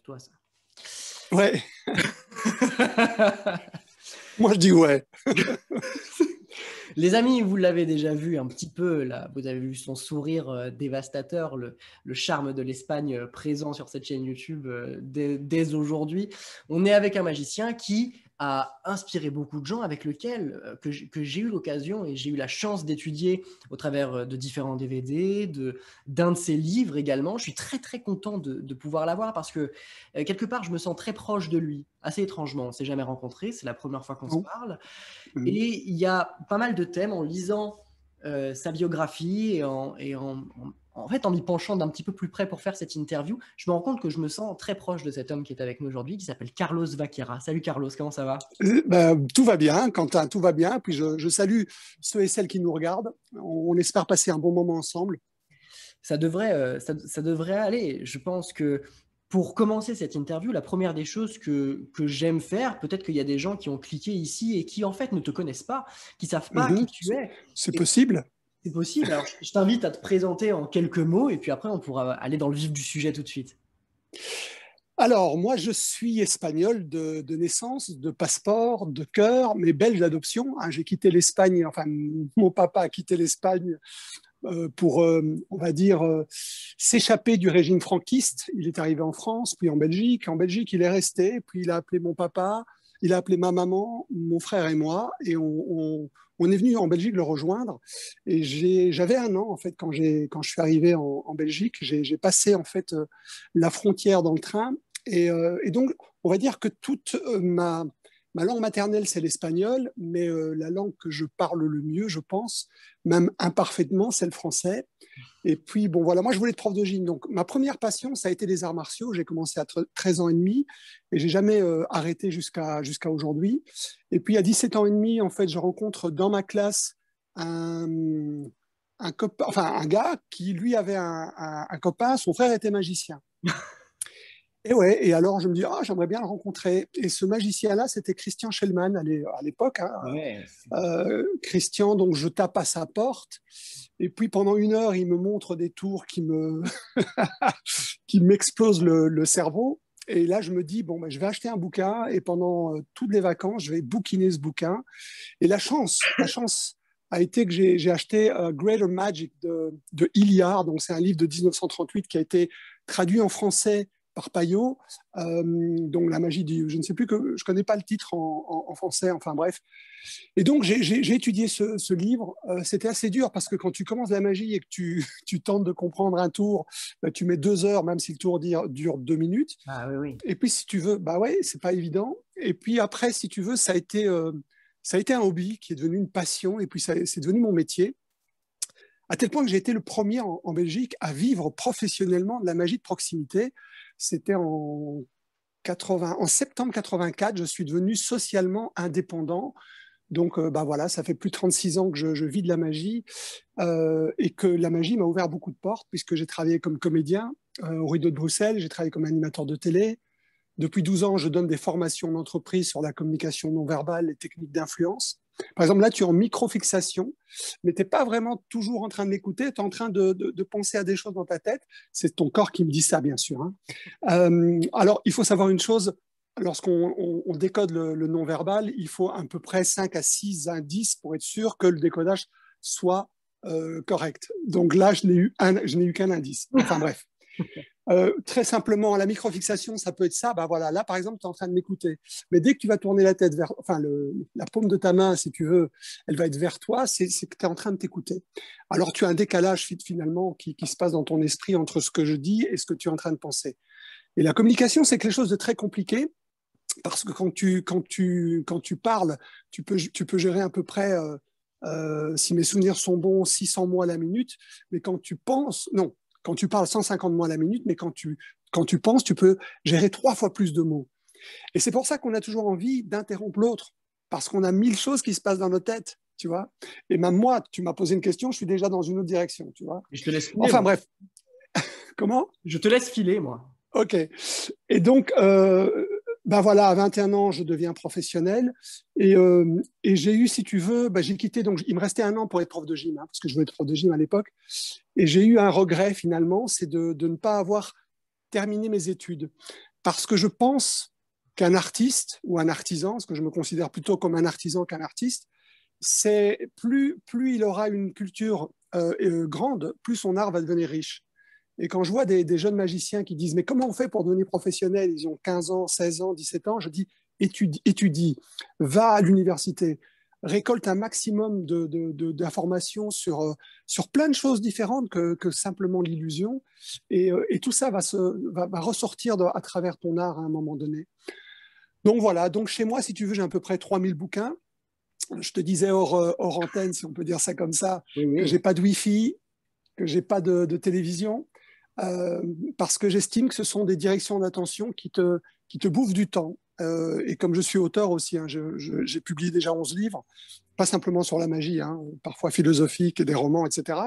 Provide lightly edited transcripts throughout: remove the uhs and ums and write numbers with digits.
toi, ça. Ouais. Moi, je dis ouais. Les amis, vous l'avez déjà vu un petit peu, là, vous avez vu son sourire dévastateur, le charme de l'Espagne présent sur cette chaîne YouTube dès aujourd'hui. On est avec un magicien qui a inspiré beaucoup de gens, avec lequel que j'ai eu l'occasion et j'ai eu la chance d'étudier au travers de différents DVD, d'un de ses livres également. Je suis très très content de pouvoir l'avoir parce que quelque part, je me sens très proche de lui, assez étrangement. On ne s'est jamais rencontrés, c'est la première fois qu'on se Bon. parle. Mhm. Et il y a pas mal de thèmes en lisant sa biographie et en fait, en m'y penchant d'un petit peu plus près pour faire cette interview, je me rends compte que je me sens très proche de cet homme qui est avec nous aujourd'hui, qui s'appelle Carlos Vaquera. Salut Carlos, comment ça va? Ben, tout va bien, Quentin, tout va bien. Puis je salue ceux et celles qui nous regardent. On espère passer un bon moment ensemble. Ça devrait aller. Je pense que pour commencer cette interview, la première des choses que j'aime faire, peut-être qu'il y a des gens qui ont cliqué ici et qui en fait ne te connaissent pas, qui ne savent pas qui Mhm. tu es. C'est Et possible. c'est possible. Alors, je t'invite à te présenter en quelques mots et puis après, on pourra aller dans le vif du sujet tout de suite. Alors, moi, je suis espagnol de naissance, de passeport, de cœur, mais belge d'adoption. Hein. J'ai quitté l'Espagne, enfin, mon papa a quitté l'Espagne pour, on va dire, s'échapper du régime franquiste. Il est arrivé en France, puis en Belgique. En Belgique, il est resté, puis il a appelé mon papa, il a appelé ma maman, mon frère et moi, et on est venu en Belgique le rejoindre. Et j'avais 1 an, en fait, quand je suis arrivé en Belgique. J'ai passé, en fait, la frontière dans le train. Et donc, on va dire que toute ma langue maternelle, c'est l'espagnol, mais la langue que je parle le mieux, je pense, même imparfaitement, c'est le français. Et puis, bon, voilà, moi, je voulais être prof de gym. Donc, ma première passion, ça a été les arts martiaux. J'ai commencé à 13 ans et demi et j'ai jamais arrêté jusqu'à aujourd'hui. Et puis, à 17 ans et demi, en fait, je rencontre dans ma classe un, enfin, un gars qui, lui, avait un copain. Son frère était magicien. Et ouais, et alors je me dis, ah, j'aimerais bien le rencontrer. Et ce magicien-là, c'était Christian Schellmann à l'époque. Hein. Ouais. Christian, donc je tape à sa porte. Et puis pendant 1 heure, il me montre des tours qui m'explosent le cerveau. Et là, je me dis, bon, ben, je vais acheter un bouquin et pendant toutes les vacances, je vais bouquiner ce bouquin. Et la chance a été que j'ai acheté Greater Magic de Hilliard. Donc, c'est un livre de 1938 qui a été traduit en français par Payot. Donc, la magie du. Je ne sais plus que. Je ne connais pas le titre en français, enfin bref. Et donc, j'ai étudié ce livre. C'était assez dur parce que quand tu commences la magie et que tu tentes de comprendre un tour, bah, tu mets 2 heures, même si le tour dure 2 minutes. Ah oui, oui. Et puis, si tu veux, bah ouais, c'est pas évident. Et puis après, si tu veux, ça a été un hobby qui est devenu une passion. Et puis, c'est devenu mon métier. À tel point que j'ai été le premier en Belgique à vivre professionnellement de la magie de proximité. C'était en septembre 84, je suis devenu socialement indépendant. Donc, bah voilà, ça fait plus de 36 ans que je vis de la magie et que la magie m'a ouvert beaucoup de portes puisque j'ai travaillé comme comédien au Rideau de Bruxelles, j'ai travaillé comme animateur de télé. Depuis 12 ans, je donne des formations d'entreprise sur la communication non verbale, les techniques d'influence. Par exemple, là, tu es en micro-fixation, mais tu n'es pas vraiment toujours en train de m'écouter, tu es en train de penser à des choses dans ta tête. C'est ton corps qui me dit ça, bien sûr. Hein. Alors, il faut savoir une chose, lorsqu'on décode le non-verbal, il faut à peu près 5 à 6 indices pour être sûr que le décodage soit correct. Donc là, je n'ai eu qu'un indice. Enfin bref. Très simplement, la microfixation, ça peut être ça. Bah voilà, là, par exemple, tu es en train de m'écouter. Mais dès que tu vas tourner la tête vers, enfin, la paume de ta main, si tu veux, elle va être vers toi, c'est que tu es en train de t'écouter. Alors, tu as un décalage finalement qui se passe dans ton esprit entre ce que je dis et ce que tu es en train de penser. Et la communication, c'est quelque chose de très compliqué parce que quand tu parles, tu peux gérer à peu près, si mes souvenirs sont bons, 600 mots à la minute. Mais quand tu penses, non, quand tu parles 150 mots à la minute, mais quand tu penses, tu peux gérer 3 fois plus de mots. Et c'est pour ça qu'on a toujours envie d'interrompre l'autre, parce qu'on a 1000 choses qui se passent dans nos têtes, tu vois. Et même moi, tu m'as posé une question, je suis déjà dans une autre direction, tu vois. Je te laisse filer, Enfin moi. bref, comment? Je te laisse filer, moi. Ok. Et donc, ben voilà, à 21 ans, je deviens professionnel. Et j'ai eu, si tu veux, ben j'ai quitté. Donc, il me restait 1 an pour être prof de gym, hein, parce que je voulais être prof de gym à l'époque. Et j'ai eu un regret, finalement, c'est de ne pas avoir terminé mes études. parce que je pense qu'un artiste ou un artisan, parce que je me considère plutôt comme un artisan qu'un artiste, c'est plus il aura une culture grande, plus son art va devenir riche. Et quand je vois des jeunes magiciens qui disent « Mais comment on fait pour devenir professionnel ?» Ils ont 15 ans, 16 ans, 17 ans. Je dis « Étudie, va à l'université, récolte un maximum d'informations sur plein de choses différentes que simplement l'illusion. Et tout ça va ressortir à travers ton art à un moment donné. » Donc voilà, donc chez moi, si tu veux, j'ai à peu près 3000 bouquins. Je te disais hors antenne, si on peut dire ça comme ça, Oui, que oui. j'ai pas de Wi-Fi, que j'ai pas de télévision, parce que j'estime que ce sont des directions d'attention qui te bouffent du temps. Et comme je suis auteur aussi, hein, j'ai publié déjà 11 livres, pas simplement sur la magie, hein, parfois philosophiques et des romans, etc.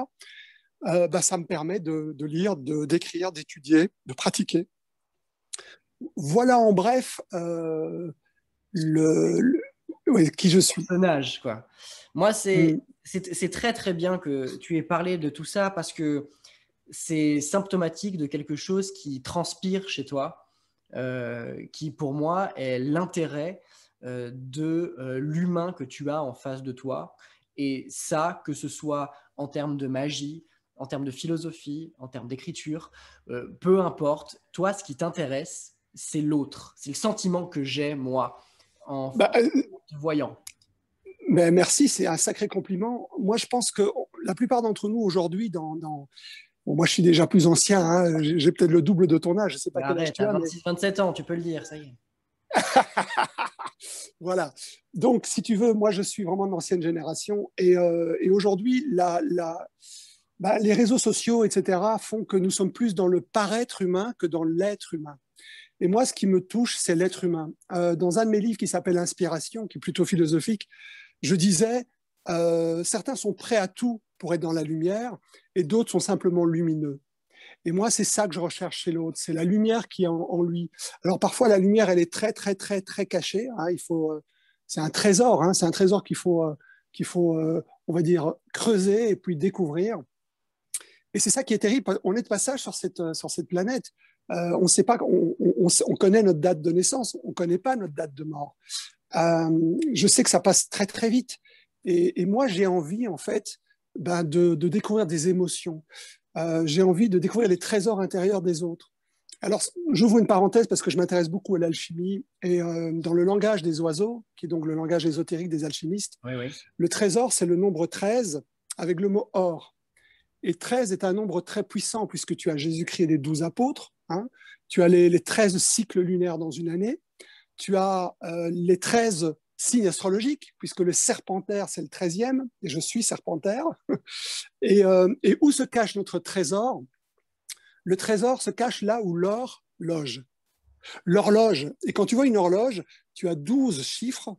Bah, ça me permet de lire, d'écrire, d'étudier, de pratiquer. Voilà en bref ouais, qui je suis. Personnage, quoi. Moi, Mm. c'est très très bien que tu aies parlé de tout ça parce que c'est symptomatique de quelque chose qui transpire chez toi, qui pour moi est l'intérêt de l'humain que tu as en face de toi. Et ça, que ce soit en termes de magie, en termes de philosophie, en termes d'écriture, peu importe, toi, ce qui t'intéresse, c'est l'autre. C'est le sentiment que j'ai, moi, en Bah, te voyant. ben merci, c'est un sacré compliment. Moi, je pense que la plupart d'entre nous aujourd'hui, bon, moi, je suis déjà plus ancien, hein, j'ai peut-être le double de ton âge, je ne sais pas Mais quel âge arrête, tu à as, mais 26, 27 ans, tu peux le dire, ça y est. voilà. Donc, si tu veux, moi, je suis vraiment de l'ancienne génération. Et aujourd'hui, les réseaux sociaux, etc., font que nous sommes plus dans le paraître humain que dans l'être humain. Et moi, ce qui me touche, c'est l'être humain. Dans un de mes livres qui s'appelle Inspiration, qui est plutôt philosophique, je disais, certains sont prêts à tout pour être dans la lumière et d'autres sont simplement lumineux. Et moi, c'est ça que je recherche chez l'autre, c'est la lumière qui est en lui. Alors parfois, la lumière, elle est très, très, très, très cachée. Hein, c'est un trésor, hein, c'est un trésor qu'il faut on va dire, creuser et puis découvrir. Et c'est ça qui est terrible. On est de passage sur cette planète. On sait pas, on connaît notre date de naissance, on connaît pas notre date de mort. Je sais que ça passe très très vite. Et moi, j'ai envie en fait de découvrir des émotions. J'ai envie de découvrir les trésors intérieurs des autres. Alors, j'ouvre une parenthèse parce que je m'intéresse beaucoup à l'alchimie et dans le langage des oiseaux, qui est donc le langage ésotérique des alchimistes, Oui, oui. le trésor, c'est le nombre 13 avec le mot or. Et 13 est un nombre très puissant puisque tu as Jésus-Christ et les 12 apôtres, hein, tu as les 13 cycles lunaires dans une année, tu as les 13 signes astrologiques, puisque le serpentaire, c'est le 13e, et je suis serpentaire. Et où se cache notre trésor? Le trésor se cache là où l'or loge. L'horloge, et quand tu vois une horloge, tu as 12 chiffres,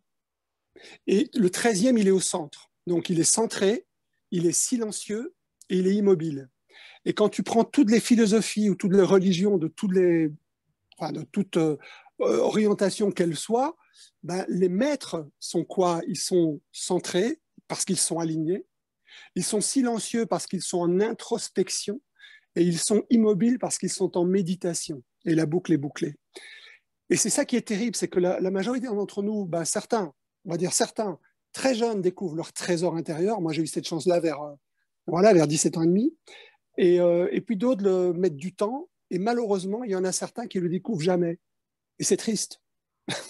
et le 13e, il est au centre. Donc il est centré, il est silencieux, et il est immobile. Et quand tu prends toutes les philosophies ou toutes les religions de toute orientation qu'elle soit, ben, les maîtres sont quoi? Ils sont centrés parce qu'ils sont alignés, ils sont silencieux parce qu'ils sont en introspection et ils sont immobiles parce qu'ils sont en méditation. Et la boucle est bouclée. Et c'est ça qui est terrible, c'est que la majorité d'entre nous, ben, certains, on va dire certains, très jeunes découvrent leur trésor intérieur. Moi, j'ai eu cette chance-là vers 17 ans et demi. Et puis d'autres le mettent du temps. Et malheureusement, il y en a certains qui le découvrent jamais. Et c'est triste.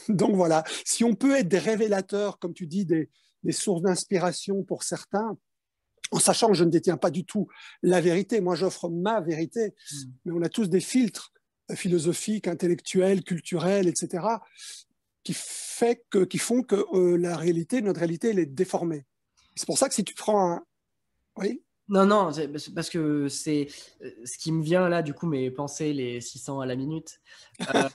Donc voilà, si on peut être des révélateurs, comme tu dis, des sources d'inspiration pour certains, en sachant que je ne détiens pas du tout la vérité, moi j'offre ma vérité, mais on a tous des filtres philosophiques, intellectuels, culturels, etc., qui font que notre réalité, elle est déformée. C'est pour ça que si tu prends un... Oui. Non, non, c'est parce que c'est ce qui me vient là, du coup, mes pensées, les 600 à la minute, euh,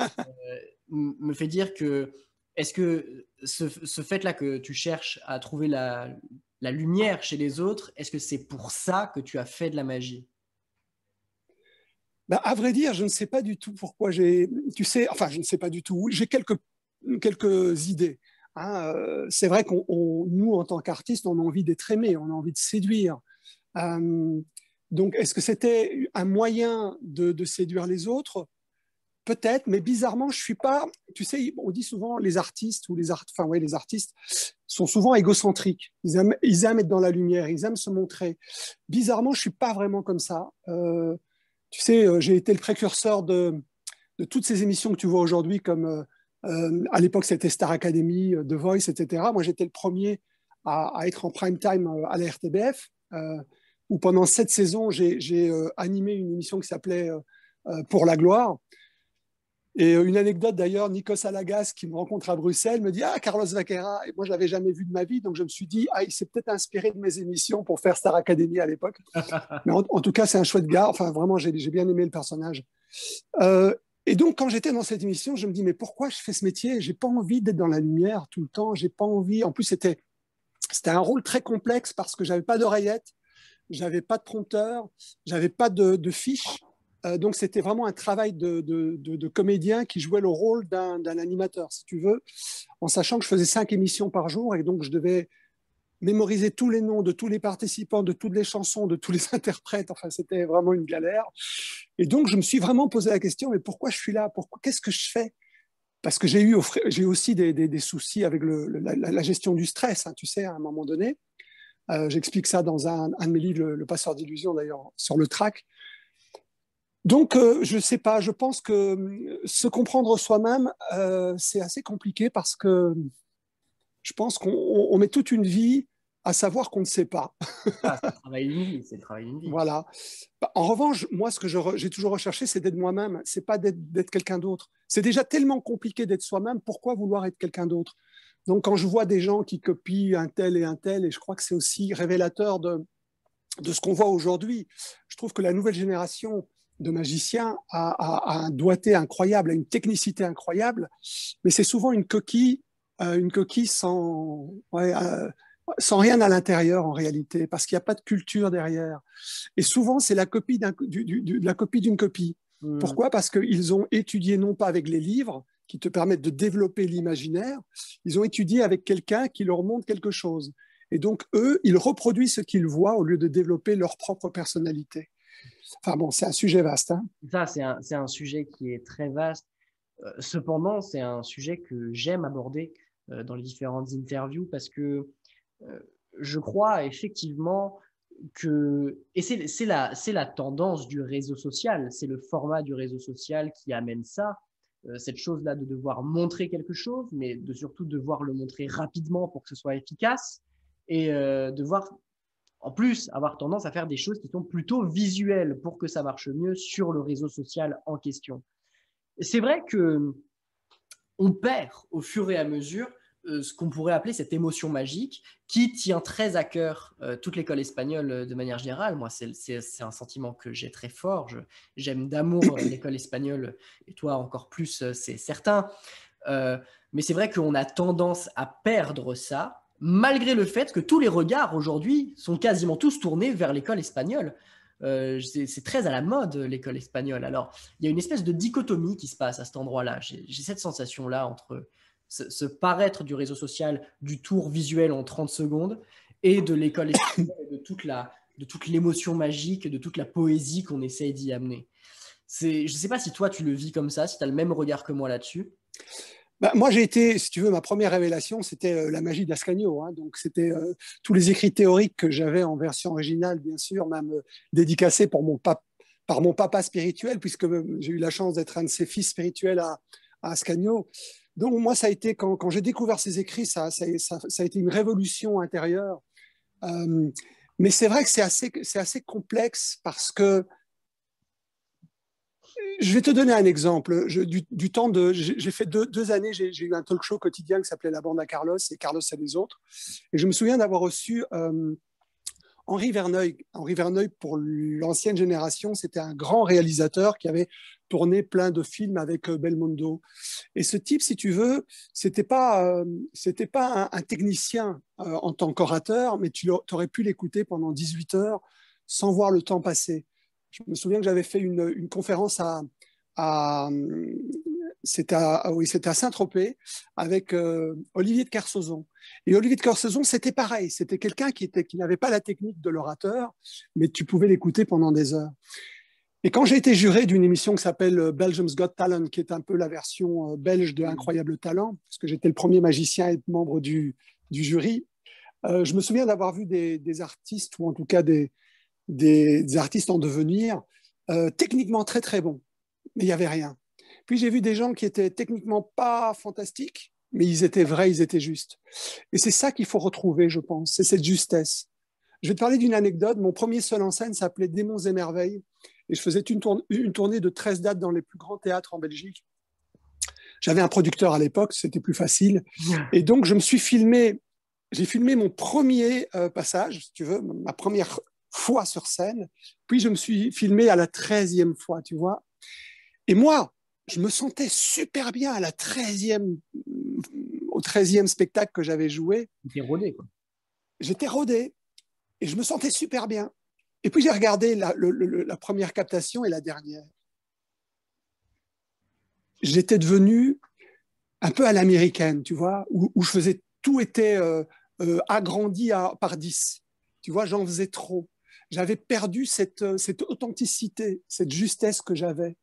me fait dire que est-ce que ce fait-là que tu cherches à trouver la lumière chez les autres, est-ce que c'est pour ça que tu as fait de la magie? Ben, à vrai dire, je ne sais pas du tout pourquoi tu sais, enfin, je ne sais pas du tout. J'ai quelques idées. Hein. C'est vrai nous, en tant qu'artistes, on a envie d'être aimés, on a envie de séduire. Euh, donc, est-ce que c'était un moyen de séduire les autres? peut-être, mais bizarrement, je suis pas. Tu sais, on dit souvent les artistes ou les artistes sont souvent égocentriques. Ils aiment être dans la lumière, ils aiment se montrer. Bizarrement, je suis pas vraiment comme ça. Tu sais, j'ai été le précurseur de toutes ces émissions que tu vois aujourd'hui, comme à l'époque c'était Star Academy, The Voice, etc. Moi, j'étais le premier à être en prime time à la RTBF, où pendant 7 saisons, j'ai animé une émission qui s'appelait Pour la gloire. Et une anecdote d'ailleurs, Nikos Alagas, qui me rencontre à Bruxelles, me dit Ah, Carlos Vaquera. Et moi, je ne l'avais jamais vu de ma vie, donc je me suis dit Ah, il s'est peut-être inspiré de mes émissions pour faire Star Academy à l'époque. Mais en tout cas, c'est un chouette gars. Enfin, vraiment, j'ai bien aimé le personnage. Et donc, quand j'étais dans cette émission, je me dis Mais pourquoi je fais ce métier? J'ai pas envie d'être dans la lumière tout le temps. J'ai pas envie. En plus, c'était un rôle très complexe parce que j'avais pas d'oreillette, j'avais pas de prompteur, j'avais pas de fiche. Donc, c'était vraiment un travail de comédien qui jouait le rôle d'un animateur, si tu veux, en sachant que je faisais 5 émissions par jour et donc je devais mémoriser tous les noms de tous les participants, de toutes les chansons, de tous les interprètes. Enfin, c'était vraiment une galère. Et donc, je me suis vraiment posé la question, mais pourquoi je suis là? Qu'est-ce que je fais? Parce que j'ai eu aussi des soucis avec la gestion du stress, hein, tu sais, à un moment donné. J'explique ça dans un de mes livres, Le Passeur d'illusions, d'ailleurs, sur le track. Donc, je ne sais pas, je pense que se comprendre soi-même, c'est assez compliqué parce que je pense qu'on met toute une vie à savoir qu'on ne sait pas. Ah, c'est le travail d'une vie, c'est le travail d'une vie. Voilà. En revanche, moi, ce que j'ai toujours recherché, c'est d'être moi-même. C'est pas d'être quelqu'un d'autre. C'est déjà tellement compliqué d'être soi-même. Pourquoi vouloir être quelqu'un d'autre? Donc, quand je vois des gens qui copient un tel, et je crois que c'est aussi révélateur de ce qu'on voit aujourd'hui, je trouve que la nouvelle génération de magiciens a un doigté incroyable, a une technicité incroyable, mais c'est souvent une coquille sans rien à l'intérieur en réalité, parce qu'il n'y a pas de culture derrière. Et souvent, c'est la copie la copie d'une copie. Pourquoi? Parce qu'ils ont étudié non pas avec les livres qui te permettent de développer l'imaginaire, ils ont étudié avec quelqu'un qui leur montre quelque chose. Et donc, eux, ils reproduisent ce qu'ils voient au lieu de développer leur propre personnalité. Enfin bon, c'est un sujet vaste. Hein. Ça, c'est un sujet qui est très vaste. Cependant, c'est un sujet que j'aime aborder dans les différentes interviews parce que je crois effectivement que, et c'est la tendance du réseau social, c'est le format du réseau social qui amène ça, cette chose-là de devoir montrer quelque chose, mais de surtout devoir le montrer rapidement pour que ce soit efficace et devoir en plus avoir tendance à faire des choses qui sont plutôt visuelles pour que ça marche mieux sur le réseau social en question. C'est vrai que on perd au fur et à mesure ce qu'on pourrait appeler cette émotion magique qui tient très à cœur toute l'école espagnole de manière générale. Moi, c'est un sentiment que j'ai très fort. J'aime d'amour l'école espagnole et toi encore plus, c'est certain. Mais c'est vrai qu'on a tendance à perdre ça malgré le fait que tous les regards aujourd'hui sont quasiment tous tournés vers l'école espagnole. C'est très à la mode, l'école espagnole. Alors, il y a une espèce de dichotomie qui se passe à cet endroit-là. J'ai cette sensation-là entre ce paraître du réseau social, du tour visuel en 30 secondes, et de l'école espagnole, et de toute l'émotion magique, de toute la poésie qu'on essaye d'y amener. Je ne sais pas si toi, tu le vis comme ça, si tu as le même regard que moi là-dessus. Bah, moi, j'ai été, si tu veux, ma première révélation, c'était la magie d'Ascanio. Hein. Donc, c'était tous les écrits théoriques que j'avais en version originale, bien sûr, même dédicacés par mon papa spirituel, puisque j'ai eu la chance d'être un de ses fils spirituels à Ascanio. Donc, moi, ça a été, quand j'ai découvert ces écrits, ça a été une révolution intérieure. Mais c'est vrai que c'est assez complexe parce que je vais te donner un exemple. Du temps j'ai fait deux années, j'ai eu un talk show quotidien qui s'appelait La Bande à Carlos et Carlos et les autres. Et je me souviens d'avoir reçu Henri Verneuil. Henri Verneuil, pour l'ancienne génération, c'était un grand réalisateur qui avait tourné plein de films avec Belmondo. Et ce type, si tu veux, c'était pas un technicien en tant qu'orateur, mais tu aurais pu l'écouter pendant 18 heures sans voir le temps passer. Je me souviens que j'avais fait une conférence c'était à Saint-Tropez avec Olivier de Kersauzon. Et Olivier de Kersauzon, c'était pareil. C'était quelqu'un qui n'avait pas la technique de l'orateur, mais tu pouvais l'écouter pendant des heures. Et quand j'ai été juré d'une émission qui s'appelle Belgium's Got Talent, qui est un peu la version belge de Incroyable Talent, parce que j'étais le premier magicien à être membre du jury, je me souviens d'avoir vu des artistes, ou en tout cas des artistes en devenir, techniquement très très bons, mais il n'y avait rien. Puis j'ai vu des gens qui étaient techniquement pas fantastiques, mais ils étaient vrais, ils étaient justes. Et c'est ça qu'il faut retrouver, je pense, c'est cette justesse. Je vais te parler d'une anecdote. Mon premier seul en scène s'appelait Démons et Merveilles. Et je faisais une tournée de 13 dates dans les plus grands théâtres en Belgique. J'avais un producteur à l'époque, c'était plus facile. Et donc, j'ai filmé mon premier passage, si tu veux, ma première fois sur scène. Puis, je me suis filmé à la 13e fois, tu vois. Et moi, je me sentais super bien à au 13e spectacle que j'avais joué. T'es rodé, quoi. J'étais rodé et je me sentais super bien. Et puis j'ai regardé la première captation et la dernière. J'étais devenu un peu à l'américaine, tu vois, où je faisais tout était agrandi par 10. Tu vois, j'en faisais trop. J'avais perdu cette authenticité, cette justesse que j'avais.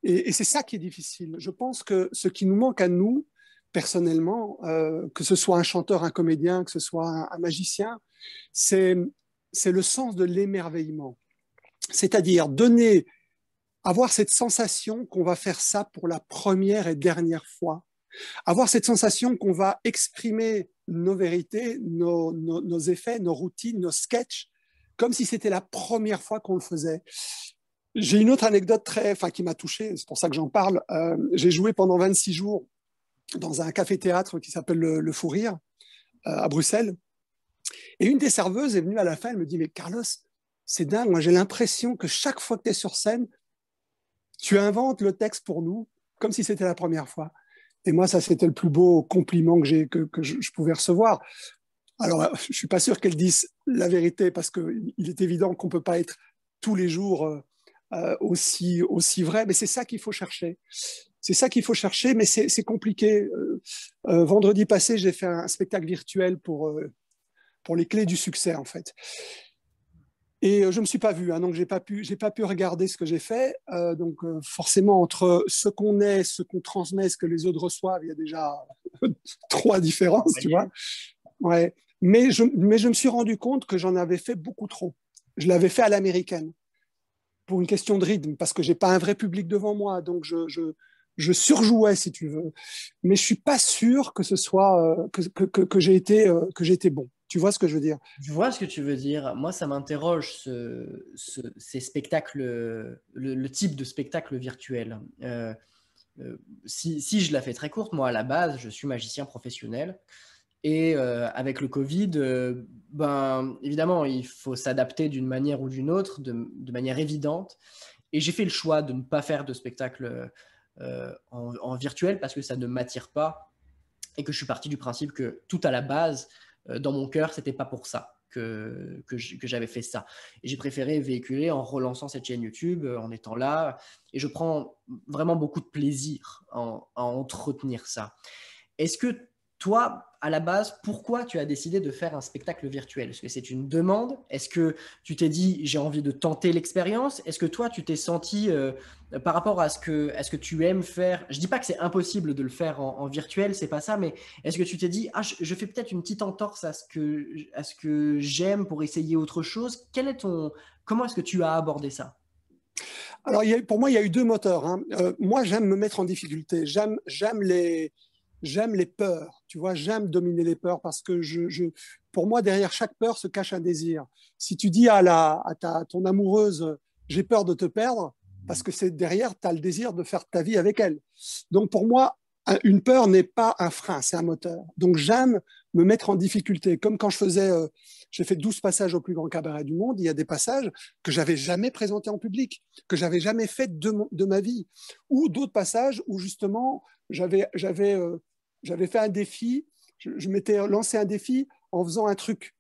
Et c'est ça qui est difficile. Je pense que ce qui nous manque à nous, personnellement, que ce soit un chanteur, un comédien, que ce soit un magicien, c'est le sens de l'émerveillement. C'est-à-dire avoir cette sensation qu'on va faire ça pour la première et dernière fois, avoir cette sensation qu'on va exprimer nos vérités, nos effets, nos routines, nos sketchs, comme si c'était la première fois qu'on le faisait. J'ai une autre anecdote qui m'a touché, c'est pour ça que j'en parle. J'ai joué pendant 26 jours dans un café-théâtre qui s'appelle le Fou Rire à Bruxelles. Et une des serveuses est venue à la fin, elle me dit, mais Carlos, c'est dingue, moi j'ai l'impression que chaque fois que tu es sur scène, tu inventes le texte pour nous, comme si c'était la première fois. Et moi, ça, c'était le plus beau compliment que je pouvais recevoir. Alors, je ne suis pas sûr qu'elle dise la vérité, parce qu'il est évident qu'on ne peut pas être tous les jours aussi vrai, mais c'est ça qu'il faut chercher. C'est ça qu'il faut chercher, mais c'est compliqué. Vendredi passé, j'ai fait un spectacle virtuel pour les clés du succès, en fait. Et je ne me suis pas vu, hein, donc j'ai pas pu regarder ce que j'ai fait. Forcément, entre ce qu'on est, ce qu'on transmet, ce que les autres reçoivent, il y a déjà 3 différences, tu vois. Ouais. Mais je me suis rendu compte que j'en avais fait beaucoup trop. Je l'avais fait à l'américaine, pour une question de rythme, parce que j'ai pas un vrai public devant moi, donc je surjouais, si tu veux. Mais je suis pas sûr que ce soit que j'ai été bon. Tu vois ce que je veux dire? Je vois ce que tu veux dire. Moi, ça m'interroge, ces spectacles, le type de spectacle virtuel. Si je la fais très courte, moi, à la base, je suis magicien professionnel. Et avec le Covid, ben, évidemment, il faut s'adapter d'une manière ou d'une autre, de manière évidente. Et j'ai fait le choix de ne pas faire de spectacle en virtuel parce que ça ne m'attire pas et que je suis parti du principe que tout à la base, dans mon cœur, c'était pas pour ça que j'avais fait ça. Et j'ai préféré véhiculer en relançant cette chaîne YouTube, en étant là. Et je prends vraiment beaucoup de plaisir à entretenir ça. Est-ce que toi, à la base, pourquoi tu as décidé de faire un spectacle virtuel? Est-ce que c'est une demande? Est-ce que tu t'es dit, j'ai envie de tenter l'expérience? Est-ce que toi, tu t'es senti, par rapport à ce que tu aimes faire, je ne dis pas que c'est impossible de le faire en virtuel, c'est pas ça, mais est-ce que tu t'es dit, ah, je fais peut-être une petite entorse à ce que j'aime pour essayer autre chose? Comment est-ce que tu as abordé ça? Alors, pour moi, il y a eu 2 moteurs, hein. Moi, j'aime me mettre en difficulté. J'aime les peurs. Tu vois, j'aime dominer les peurs parce que pour moi, derrière chaque peur se cache un désir. Si tu dis à ton amoureuse, j'ai peur de te perdre, parce que c'est derrière, tu as le désir de faire ta vie avec elle. Donc, pour moi, une peur n'est pas un frein, c'est un moteur. Donc, j'aime me mettre en difficulté. Comme quand j'ai fait 12 passages au plus grand cabaret du monde, il y a des passages que j'avais jamais présentés en public, que j'avais jamais fait de ma vie. Ou d'autres passages où, justement, j'avais fait un défi, je m'étais lancé un défi en faisant un truc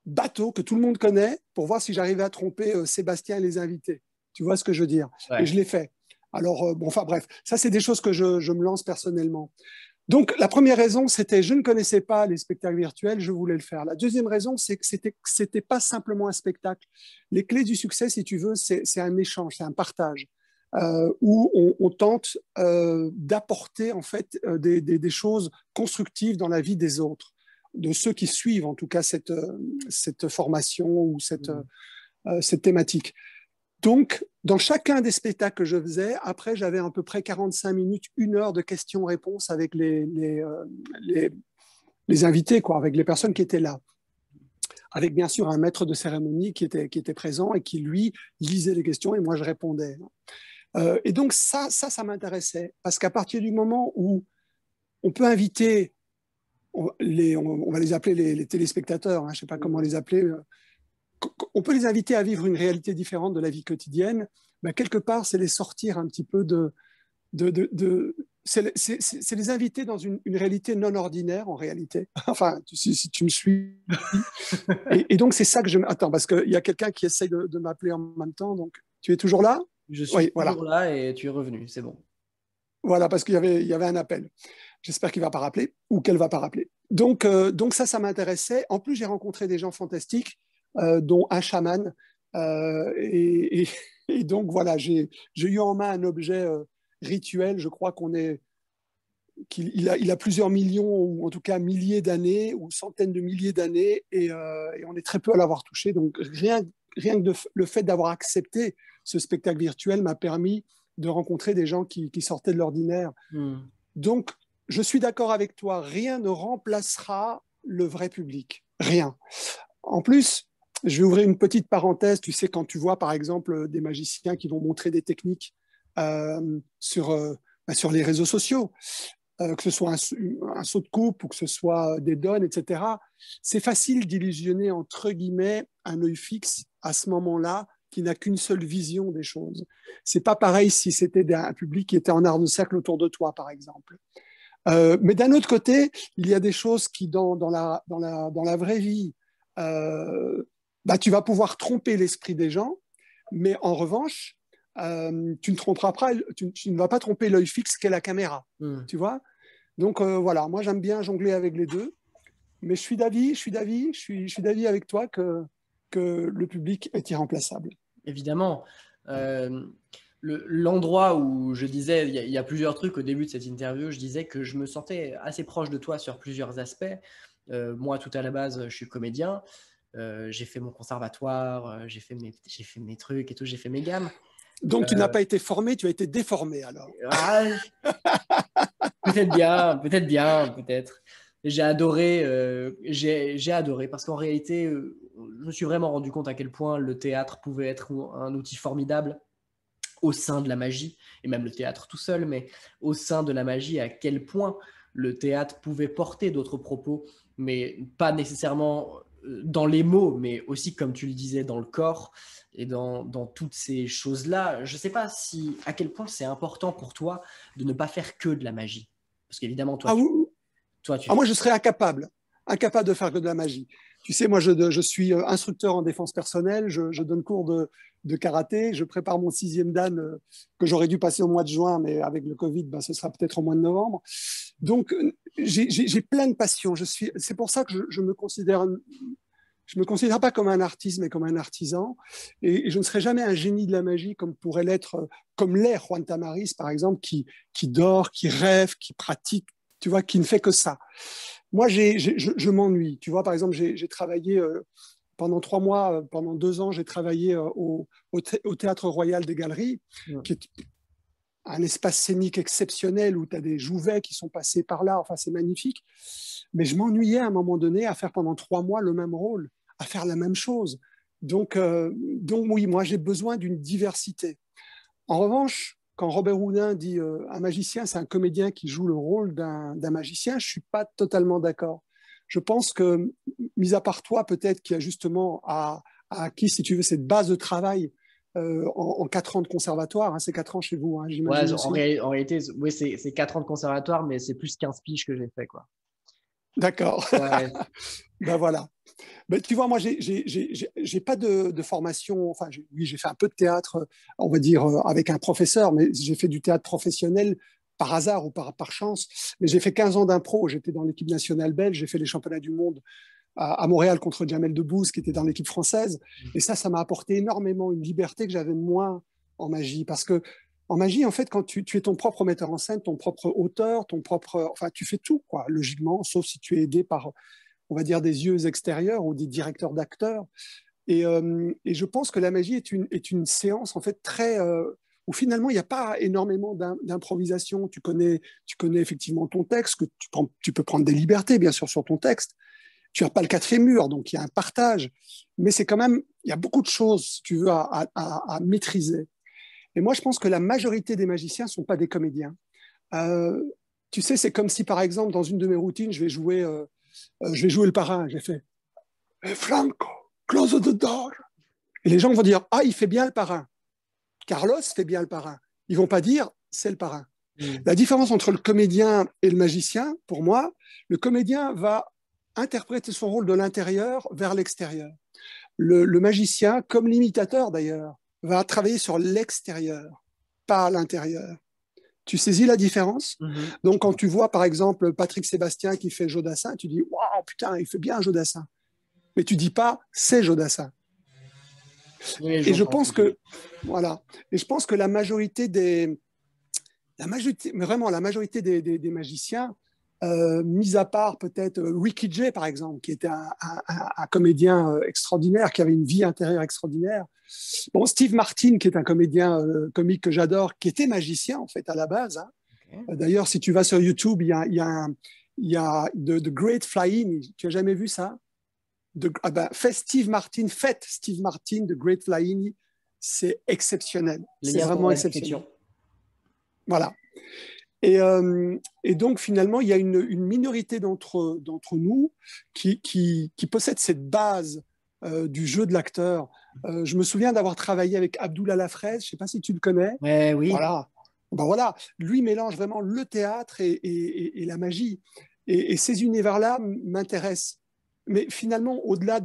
bateau que tout le monde connaît pour voir si j'arrivais à tromper Sébastien et les invités. Tu vois ce que je veux dire? Ouais. Et je l'ai fait. Alors, bon, enfin bref, ça, c'est des choses que je me lance personnellement. Donc, la première raison, c'était je ne connaissais pas les spectacles virtuels, je voulais le faire. La deuxième raison, c'est que c'était pas simplement un spectacle. Les clés du succès, si tu veux, c'est un échange, c'est un partage, où on tente d'apporter en fait des choses constructives dans la vie des autres, de ceux qui suivent en tout cas cette formation ou cette thématique. Donc, dans chacun des spectacles que je faisais, après, j'avais à peu près 45 minutes, 1 heure de questions-réponses avec les, les invités, quoi, avec les personnes qui étaient là. Avec bien sûr un maître de cérémonie qui était présent et qui, lui, lisait les questions et moi, je répondais. Et donc, ça m'intéressait. Parce qu'à partir du moment où on peut inviter, on va les appeler les téléspectateurs, hein, je ne sais pas comment les appeler, on peut les inviter à vivre une réalité différente de la vie quotidienne, ben quelque part, c'est les sortir un petit peu c'est les inviter dans une réalité non ordinaire, en réalité. Enfin, si tu me suis. Et donc, c'est ça que je... Attends, parce qu'il y a quelqu'un qui essaye de m'appeler en même temps, donc tu es toujours là? Je suis Oui, voilà. toujours là et tu es revenu, c'est bon. Voilà, parce il y avait un appel. J'espère qu'il ne va pas rappeler ou qu'elle ne va pas rappeler. Donc ça m'intéressait. En plus, j'ai rencontré des gens fantastiques, dont un chaman. Et donc, voilà, j'ai eu en main un objet rituel. Je crois qu'il a plusieurs millions, ou en tout cas milliers d'années, ou centaines de milliers d'années, et on est très peu à l'avoir touché. Donc, rien que le fait d'avoir accepté ce spectacle virtuel m'a permis de rencontrer des gens qui sortaient de l'ordinaire. Donc, je suis d'accord avec toi, rien ne remplacera le vrai public. Rien. En plus, je vais ouvrir une petite parenthèse. Tu sais, quand tu vois, par exemple, des magiciens qui vont montrer des techniques sur les réseaux sociaux, que ce soit un saut de coupe ou que ce soit des donnes, etc., c'est facile d'illusionner, entre guillemets, un œil fixe à ce moment-là qui n'a qu'une seule vision des choses. C'est pas pareil si c'était un public qui était en art de cercle autour de toi, par exemple. Mais d'un autre côté, il y a des choses qui, dans la vraie vie, bah, tu vas pouvoir tromper l'esprit des gens, mais en revanche, tu ne tromperas pas, tu ne vas pas tromper l'œil fixe qu'est la caméra. Tu vois? Donc voilà, moi j'aime bien jongler avec les deux, mais je suis d'avis avec toi que le public est irremplaçable. Évidemment. L'endroit où je disais, il y a plusieurs trucs au début de cette interview, je disais que je me sentais assez proche de toi sur plusieurs aspects. Moi, tout à la base, je suis comédien. J'ai fait mon conservatoire, j'ai fait mes trucs et tout, j'ai fait mes gammes. Donc tu n'as pas été formé, tu as été déformé alors. Ah, peut-être bien, peut-être. J'ai adoré, j'ai adoré parce qu'en réalité, je me suis vraiment rendu compte à quel point le théâtre pouvait être un outil formidable au sein de la magie, et même le théâtre tout seul, mais au sein de la magie, à quel point le théâtre pouvait porter d'autres propos, mais pas nécessairement dans les mots, mais aussi, comme tu le disais, dans le corps et dans toutes ces choses-là. Je ne sais pas à quel point c'est important pour toi de ne pas faire que de la magie. Parce qu'évidemment, Ah, tu moi, fais... je serais incapable de faire que de la magie. Tu sais, moi, je suis instructeur en défense personnelle, je donne cours de karaté, je prépare mon 6e dan que j'aurais dû passer au mois de juin, mais avec le Covid, ben, ce sera peut-être au mois de novembre. Donc, j'ai plein de passions. C'est pour ça que je me considère pas comme un artiste, mais comme un artisan. Et je ne serai jamais un génie de la magie comme pourrait l'être, comme l'est Juan Tamariz, par exemple, qui dort, qui rêve, qui pratique, tu vois, qui ne fait que ça. Moi, je m'ennuie. Tu vois, par exemple, j'ai travaillé pendant 3 mois, pendant 2 ans, j'ai travaillé au Théâtre Royal des Galeries, qui est un espace scénique exceptionnel où tu as des Jouvet qui sont passés par là. Enfin, c'est magnifique. Mais je m'ennuyais à un moment donné à faire pendant 3 mois le même rôle, à faire la même chose. Donc oui, moi, j'ai besoin d'une diversité. En revanche, quand Robert Houdin dit un magicien, c'est un comédien qui joue le rôle d'un magicien, je ne suis pas totalement d'accord. Je pense que, mis à part toi, peut-être, qui a justement acquis, si tu veux, cette base de travail en 4 ans de conservatoire, hein, c'est 4 ans chez vous, hein, j'imagine Ouais, aussi. en réalité, oui, c'est 4 ans de conservatoire, mais c'est plus 15 piges que j'ai fait, quoi. D'accord. Ouais. Ben voilà. Ben, tu vois, moi, j'ai pas de formation. Enfin, oui, j'ai fait un peu de théâtre, on va dire, avec un professeur, mais j'ai fait du théâtre professionnel par hasard ou par chance, mais j'ai fait 15 ans d'impro. J'étais dans l'équipe nationale belge, j'ai fait les championnats du monde à Montréal contre Jamel Debbouze, qui était dans l'équipe française. Et ça m'a apporté énormément une liberté que j'avais moins en magie. Parce que en magie, en fait, quand tu es ton propre metteur en scène, ton propre auteur, enfin, tu fais tout, quoi, logiquement, sauf si tu es aidé par, on va dire, des yeux extérieurs ou des directeurs d'acteurs. Et je pense que la magie est une séance, en fait, très où finalement il n'y a pas énormément d'improvisation. Tu connais effectivement ton texte, que tu peux prendre des libertés, bien sûr, sur ton texte. Tu n'as pas le quatrième mur, donc il y a un partage. Mais c'est quand même, il y a beaucoup de choses, si tu veux, à maîtriser. Et moi, je pense que la majorité des magiciens ne sont pas des comédiens. Euh, Tu sais, c'est comme si, par exemple, dans une de mes routines, je vais jouer le parrain. J'ai fait hey, Franco, close the door. Et les gens vont dire ah, il fait bien le parrain. Carlos fait bien le parrain. Ils vont pas dire c'est le parrain. La différence entre le comédien et le magicien, pour moi, le comédien va interpréter son rôle de l'intérieur vers l'extérieur. Le magicien, comme l'imitateur d'ailleurs, va travailler sur l'extérieur, pas à l'intérieur. Tu saisis la différence? Donc, quand tu vois, par exemple, Patrick Sébastien qui fait Jodassin, tu dis « Waouh, putain, il fait bien Jodassin ». Mais tu dis pas « c'est Jodassin ». Oui, Et je pense que, voilà, et je pense que la majorité mais vraiment la majorité des magiciens, mis à part peut-être Ricky Jay, par exemple, qui était un comédien extraordinaire, qui avait une vie intérieure extraordinaire. Bon, Steve Martin, qui est un comédien comique que j'adore, qui était magicien, en fait, à la base. Hein. Okay. D'ailleurs, si tu vas sur YouTube, il y a The Great Fly-In. Tu n'as jamais vu ça? Faites Steve Martin, The Great Fly-In. C'est exceptionnel. C'est vraiment exceptionnel. Voilà. Et donc, finalement, il y a une minorité d'entre nous qui possède cette base du jeu de l'acteur. Je me souviens d'avoir travaillé avec Abdullah Lafraise, je ne sais pas si tu le connais. Oui. Voilà. Ben voilà. Lui mélange vraiment le théâtre et la magie. Et ces univers-là m'intéressent. Mais finalement, au-delà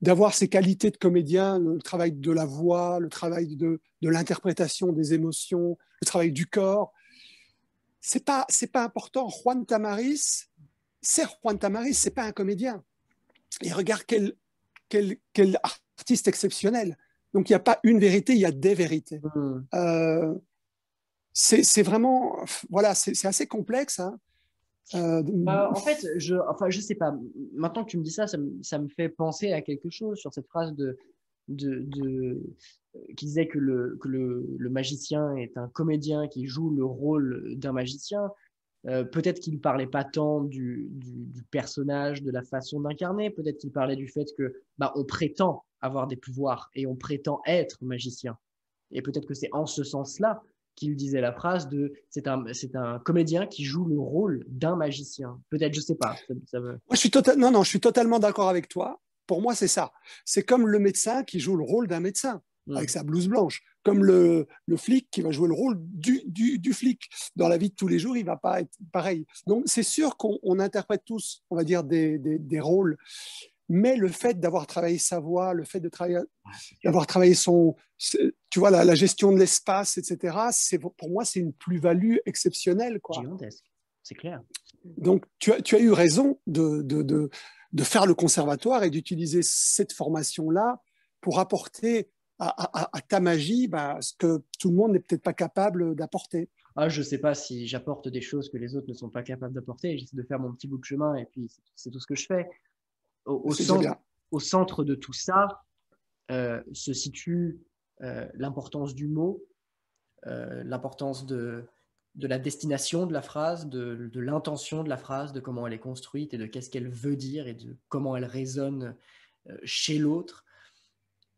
d'avoir ces qualités de comédien, le travail de la voix, le travail de l'interprétation des émotions, le travail du corps, c'est pas important. Juan Tamariz, c'est pas un comédien. Et regarde quel artiste exceptionnel. Donc il n'y a pas une vérité, il y a des vérités. C'est vraiment, voilà, c'est assez complexe. Hein. En fait, je sais pas. Maintenant que tu me dis ça, ça me fait penser à quelque chose sur cette phrase qui disait que le magicien est un comédien qui joue le rôle d'un magicien. Peut-être qu'il ne parlait pas tant du personnage, de la façon d'incarner. Peut-être qu'il parlait du fait que on prétend avoir des pouvoirs et on prétend être magicien. Et peut-être que c'est en ce sens-là qu'il disait la phrase de c'est un comédien qui joue le rôle d'un magicien. Peut-être, je sais pas. Moi, je suis totalement d'accord avec toi. Pour moi, c'est ça. C'est comme le médecin qui joue le rôle d'un médecin avec sa blouse blanche, comme le flic qui va jouer le rôle du flic. Dans la vie de tous les jours, il ne va pas être pareil. Donc, c'est sûr qu'on interprète tous, on va dire, des rôles. Mais le fait d'avoir travaillé sa voix, le fait d'avoir travaillé tu vois, la gestion de l'espace, etc., pour moi, c'est une plus-value exceptionnelle. Quoi. Gigantesque, c'est clair. Donc, tu as eu raison de faire le conservatoire et d'utiliser cette formation-là pour apporter à ta magie ce que tout le monde n'est peut-être pas capable d'apporter. Je ne sais pas si j'apporte des choses que les autres ne sont pas capables d'apporter. J'essaie de faire mon petit bout de chemin et puis c'est tout ce que je fais. Au centre de tout ça se situe l'importance du mot, l'importance de la destination de la phrase, de l'intention de la phrase, de comment elle est construite et de qu'est-ce qu'elle veut dire et de comment elle résonne chez l'autre.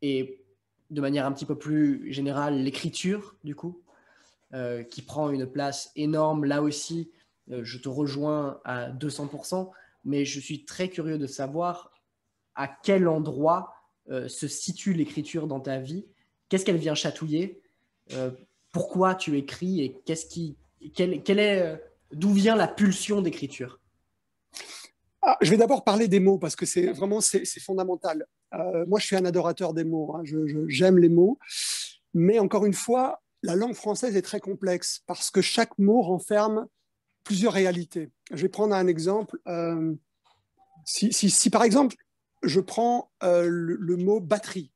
Et de manière un petit peu plus générale, l'écriture, du coup, qui prend une place énorme. Là aussi, je te rejoins à 200%, mais je suis très curieux de savoir à quel endroit se situe l'écriture dans ta vie. Qu'est-ce qu'elle vient chatouiller? Pourquoi tu écris et d'où vient la pulsion d'écriture? Je vais d'abord parler des mots parce que c'est fondamental. Moi, je suis un adorateur des mots. Hein. J'aime les mots. Mais encore une fois, la langue française est très complexe parce que chaque mot renferme plusieurs réalités. Je vais prendre un exemple. Si par exemple, je prends le mot batterie,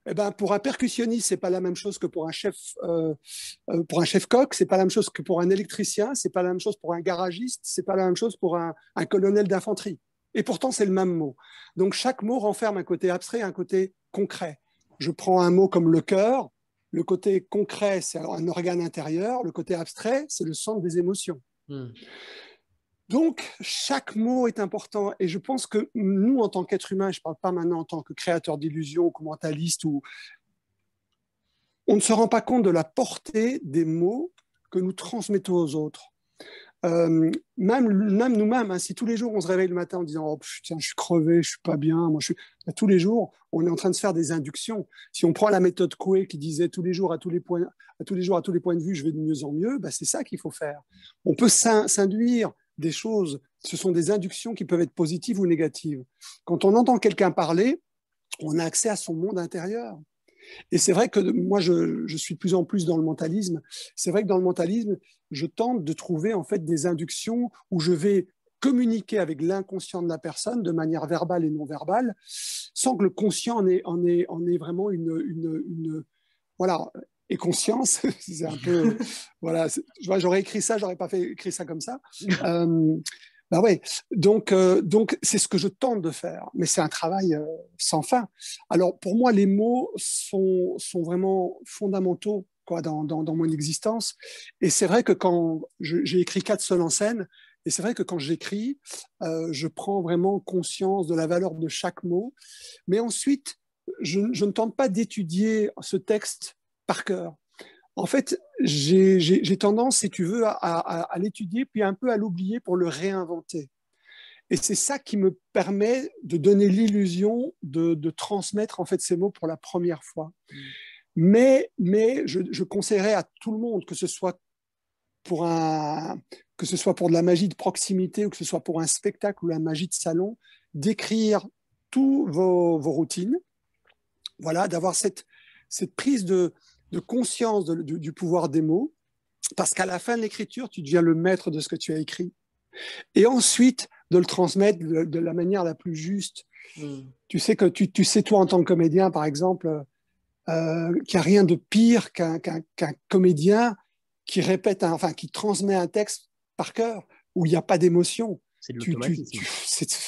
eh ben, pour un percussionniste, c'est pas la même chose que pour un chef coq, c'est pas la même chose que pour un électricien, c'est pas la même chose pour un garagiste, c'est pas la même chose pour un colonel d'infanterie. Et pourtant, c'est le même mot. Donc, chaque mot renferme un côté abstrait et un côté concret. Je prends un mot comme le cœur. Le côté concret, c'est un organe intérieur. Le côté abstrait, c'est le centre des émotions. Donc, chaque mot est important. Et je pense que nous, en tant qu'êtres humains, je ne parle pas maintenant en tant que créateur d'illusions ou mentaliste, on ne se rend pas compte de la portée des mots que nous transmettons aux autres. Même nous-mêmes, hein, si tous les jours on se réveille le matin en disant oh, tiens, je suis crevé, je suis pas bien, tous les jours on est en train de se faire des inductions. Si on prend la méthode Coué qui disait tous les jours à tous les points de vue, je vais de mieux en mieux, c'est ça qu'il faut faire. On peut s'induire des choses, ce sont des inductions qui peuvent être positives ou négatives. Quand on entend quelqu'un parler, on a accès à son monde intérieur. Et c'est vrai que moi, je suis de plus en plus dans le mentalisme. C'est vrai que dans le mentalisme, je tente de trouver en fait des inductions où je vais communiquer avec l'inconscient de la personne de manière verbale et non verbale, sans que le conscient en ait vraiment voilà. Et conscience, c'est un peu, voilà. J'aurais écrit ça, j'aurais pas écrit ça comme ça. Bah ouais. Donc c'est ce que je tente de faire, mais c'est un travail sans fin. Alors pour moi, les mots sont vraiment fondamentaux quoi, dans mon existence. Et c'est vrai que quand j'ai écrit 4 seuls en scène, et c'est vrai que quand j'écris, je prends vraiment conscience de la valeur de chaque mot. Mais ensuite, je ne tente pas d'étudier ce texte par cœur. En fait, j'ai tendance, si tu veux, à l'étudier, puis un peu à l'oublier pour le réinventer. Et c'est ça qui me permet de donner l'illusion de transmettre en fait ces mots pour la première fois. Mais je conseillerais à tout le monde, que ce soit pour de la magie de proximité ou que ce soit pour un spectacle ou la magie de salon, d'écrire tous vos routines, voilà, d'avoir cette prise de conscience du pouvoir des mots, parce qu'à la fin de l'écriture, tu deviens le maître de ce que tu as écrit. Et ensuite, de le transmettre de la manière la plus juste. Tu sais que tu sais, toi, en tant que comédien, par exemple, qu'il n'y a rien de pire qu'un comédien qui qui transmet un texte par cœur, où il n'y a pas d'émotion. C'est de l'automatisme.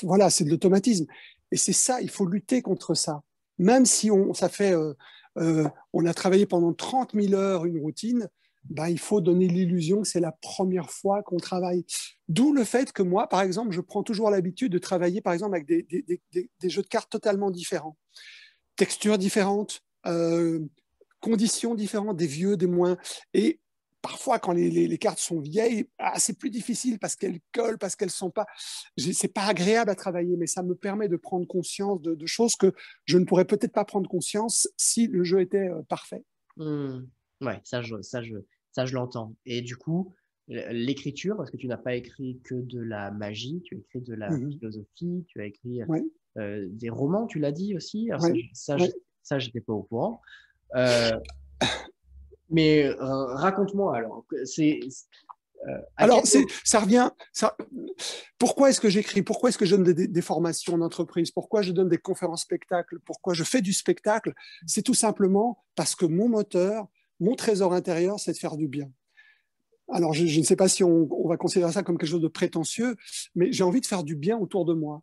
Voilà, c'est de l'automatisme. Et c'est ça, il faut lutter contre ça. Même si on a travaillé pendant 30 000 heures une routine, il faut donner l'illusion que c'est la première fois qu'on travaille. D'où le fait que moi, par exemple, je prends toujours l'habitude de travailler, par exemple, avec des jeux de cartes totalement différents, textures différentes, conditions différentes, des vieux, des moins. Et parfois, quand les cartes sont vieilles, c'est plus difficile parce qu'elles collent, parce qu'elles sont pas. C'est pas agréable à travailler, mais ça me permet de prendre conscience de choses que je ne pourrais peut-être pas prendre conscience si le jeu était parfait. Ouais, ça je l'entends. Et du coup, l'écriture, parce que tu n'as pas écrit que de la magie, tu as écrit de la philosophie, tu as écrit des romans, tu l'as dit aussi. Alors ça, j'étais pas au courant. Mais raconte-moi alors. Alors, ça revient. Pourquoi est-ce que j'écris? Pourquoi est-ce que je donne des formations d'entreprise? Pourquoi je donne des conférences spectacles? Pourquoi je fais du spectacle? C'est tout simplement parce que mon moteur, mon trésor intérieur, c'est de faire du bien. Alors, je ne sais pas si on va considérer ça comme quelque chose de prétentieux, mais j'ai envie de faire du bien autour de moi.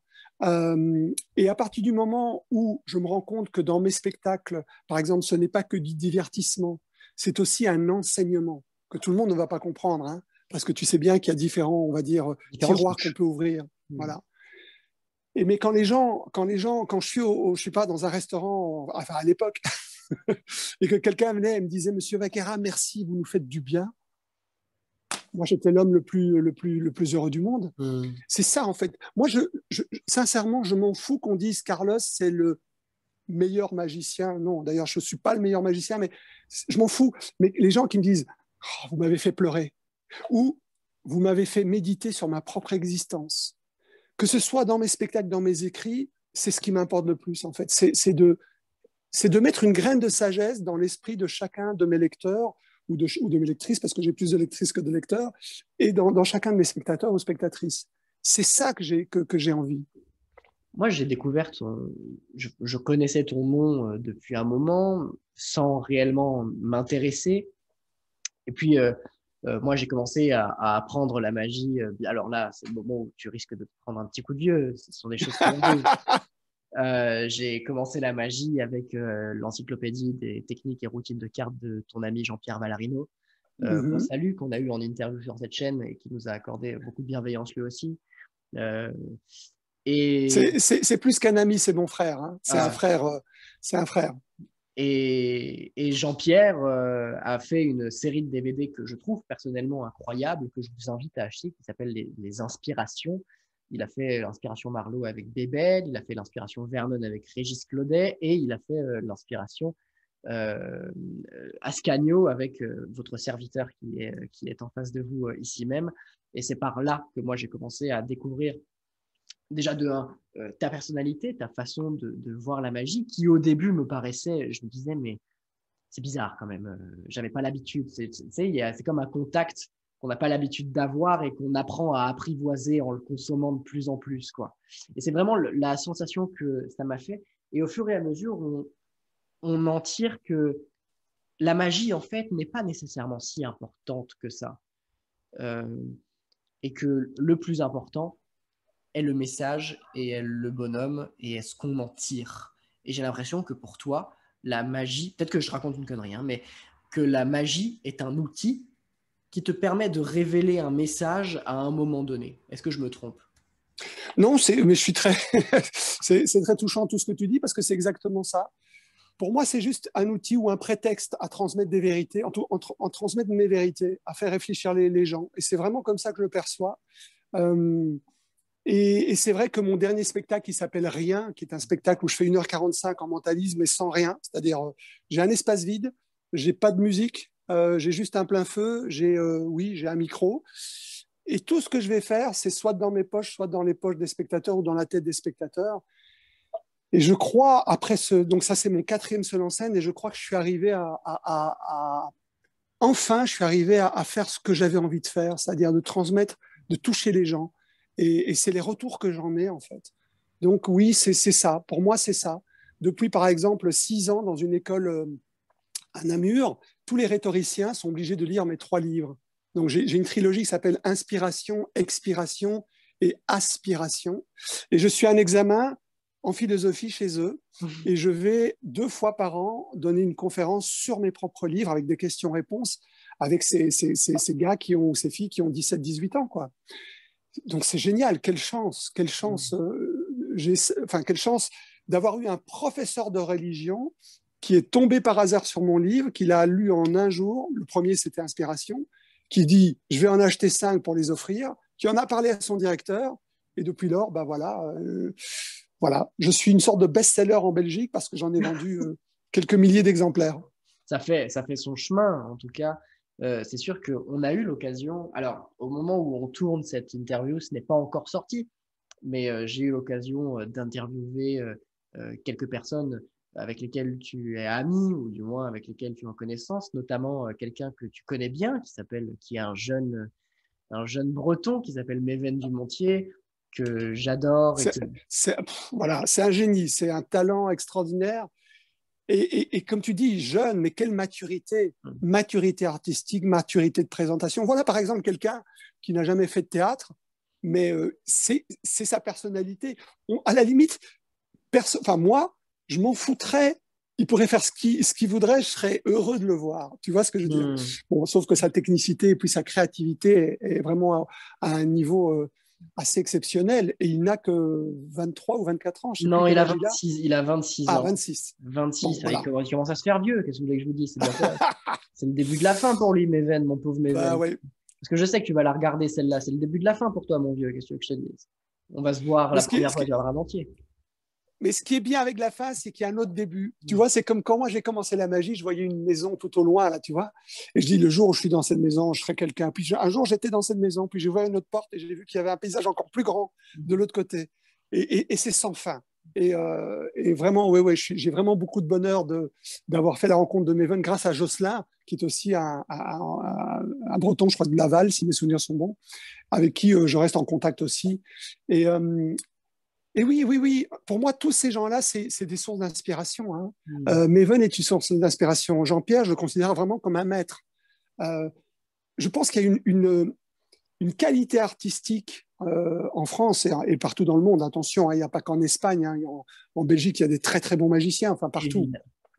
Et à partir du moment où je me rends compte que dans mes spectacles, par exemple, ce n'est pas que du divertissement, c'est aussi un enseignement que tout le monde ne va pas comprendre, hein, parce que tu sais bien qu'il y a différents, on va dire, tiroirs qu'on peut ouvrir. Voilà. Et mais quand je suis pas dans un restaurant, enfin à l'époque, et que quelqu'un venait et me disait, Monsieur Vaquera, merci, vous nous faites du bien. Moi, j'étais l'homme le plus heureux du monde. C'est ça, en fait. Moi, sincèrement, je m'en fous qu'on dise Carlos, c'est le meilleur magicien. Non, d'ailleurs, je ne suis pas le meilleur magicien, mais je m'en fous. Mais les gens qui me disent oh, vous m'avez fait pleurer ou vous m'avez fait méditer sur ma propre existence, que ce soit dans mes spectacles, dans mes écrits, c'est ce qui m'importe le plus, en fait. C'est de mettre une graine de sagesse dans l'esprit de chacun de mes lecteurs ou de mes lectrices, parce que j'ai plus de lectrices que de lecteurs, et dans chacun de mes spectateurs ou spectatrices. C'est ça que j'ai envie. Moi, j'ai découvert je connaissais ton nom depuis un moment sans réellement m'intéresser. Et puis, moi, j'ai commencé à apprendre la magie. Alors là, c'est le moment où tu risques de te prendre un petit coup de vieux. Ce sont des choses qui arrivent. J'ai commencé la magie avec l'encyclopédie des techniques et routines de cartes de ton ami Jean-Pierre Valarino, qu'on salue, qu'on a eu en interview sur cette chaîne et qui nous a accordé beaucoup de bienveillance lui aussi. C'est plus qu'un ami, c'est mon frère. Hein. C'est un frère. C'est un frère. Et Jean-Pierre a fait une série de DVD que je trouve personnellement incroyable, que je vous invite à acheter, qui s'appelle les Inspirations. Il a fait l'inspiration Marlowe avec Bébel, il a fait l'inspiration Vernon avec Régis Claudet, et il a fait l'inspiration Ascanio avec votre serviteur qui est en face de vous ici même. Et c'est par là que moi j'ai commencé à découvrir déjà ta personnalité, ta façon de voir la magie, qui au début me paraissait, je me disais, mais c'est bizarre quand même, j'avais pas l'habitude. C'est comme un contact qu'on n'a pas l'habitude d'avoir et qu'on apprend à apprivoiser en le consommant de plus en plus, quoi. Et c'est vraiment la sensation que ça m'a fait. Et au fur et à mesure, on en tire que la magie, en fait, n'est pas nécessairement si importante que ça. Et que le plus important est le message et est le bonhomme et est ce qu'on en tire. Et j'ai l'impression que pour toi, la magie, peut-être que je raconte une connerie, hein, mais que la magie est un outil qui te permet de révéler un message à un moment donné. Est-ce que je me trompe? Non, mais je suis très, c'est très touchant tout ce que tu dis parce que c'est exactement ça. Pour moi, c'est juste un outil ou un prétexte à transmettre des vérités, en transmettre mes vérités, à faire réfléchir les gens. Et c'est vraiment comme ça que je le perçois. Et c'est vrai que mon dernier spectacle, qui s'appelle Rien, qui est un spectacle où je fais 1h45 en mentalisme, mais sans rien, c'est-à-dire j'ai un espace vide, j'ai pas de musique, j'ai juste un plein feu, j'ai un micro. Et tout ce que je vais faire, c'est soit dans mes poches, soit dans les poches des spectateurs ou dans la tête des spectateurs. Et je crois, donc ça c'est mon 4e seul en scène, et je crois que je suis arrivé enfin, je suis arrivé à faire ce que j'avais envie de faire, c'est-à-dire de transmettre, de toucher les gens. Et c'est les retours que j'en ai, en fait. Donc oui, c'est ça. Pour moi, c'est ça. Depuis, par exemple, 6 ans, dans une école à Namur, tous les rhétoriciens sont obligés de lire mes 3 livres. Donc j'ai une trilogie qui s'appelle Inspiration, Expiration et Aspiration. Et je suis à un examen en philosophie chez eux. Et je vais 2 fois par an donner une conférence sur mes propres livres avec des questions-réponses avec ces gars ces filles qui ont 17-18 ans, quoi. Donc c'est génial, quelle chance quelle chance d'avoir eu un professeur de religion qui est tombé par hasard sur mon livre, qu'il a lu en un jour. Le premier, c'était Inspiration, qui dit « je vais en acheter 5 pour les offrir », qui en a parlé à son directeur, et depuis lors, voilà, je suis une sorte de best-seller en Belgique parce que j'en ai vendu quelques milliers d'exemplaires. Ça fait son chemin, en tout cas. C'est sûr qu'on a eu l'occasion, alors au moment où on tourne cette interview, ce n'est pas encore sorti, mais j'ai eu l'occasion d'interviewer quelques personnes avec lesquelles tu es ami, ou du moins avec lesquelles tu es en connaissance, notamment quelqu'un que tu connais bien, qui est un jeune breton qui s'appelle Méven Dumontier, que j'adore. Voilà, c'est un génie, c'est un talent extraordinaire. Et comme tu dis, jeune, mais quelle maturité, maturité artistique, maturité de présentation. Voilà par exemple quelqu'un qui n'a jamais fait de théâtre, mais c'est sa personnalité. À la limite, moi, je m'en foutrais. Il pourrait faire ce qu'il voudrait, je serais heureux de le voir. Tu vois ce que je veux dire? Bon, sauf que sa technicité et puis sa créativité est vraiment à un niveau assez exceptionnel. Et il n'a que 23 ou 24 ans. Non, il a 26 ans. 26. 26, bon, voilà. Il commence à se faire vieux. Qu'est-ce que vous voulez que je vous dise? C'est le début de la fin pour lui, Méven, mon pauvre Méven. Bah, ouais. Parce que je sais que tu vas la regarder, celle-là. C'est le début de la fin pour toi, mon vieux. Qu'est-ce que je te dise? On va se voir la première fois, tu vas voir un entier. Mais ce qui est bien avec la fin, c'est qu'il y a un autre début. Tu vois, c'est comme quand moi j'ai commencé la magie, je voyais une maison tout au loin, là, tu vois. Et je dis, le jour où je suis dans cette maison, je serai quelqu'un. Puis un jour, j'étais dans cette maison, puis j'ai ouvert une autre porte et j'ai vu qu'il y avait un paysage encore plus grand de l'autre côté. Et c'est sans fin. Et vraiment, ouais, j'ai vraiment beaucoup de bonheur d'avoir fait la rencontre de Maven grâce à Jocelyn, qui est aussi un Breton, je crois, de Laval, si mes souvenirs sont bons, avec qui je reste en contact aussi. Et, et oui, oui, oui, pour moi, tous ces gens-là, c'est des sources d'inspiration. Hein. Maven est une source d'inspiration. Jean-Pierre, je le considère vraiment comme un maître. Je pense qu'il y a une qualité artistique en France et partout dans le monde. Attention, hein, il n'y a pas qu'en Espagne. Hein, en Belgique, il y a des très très bons magiciens, enfin partout.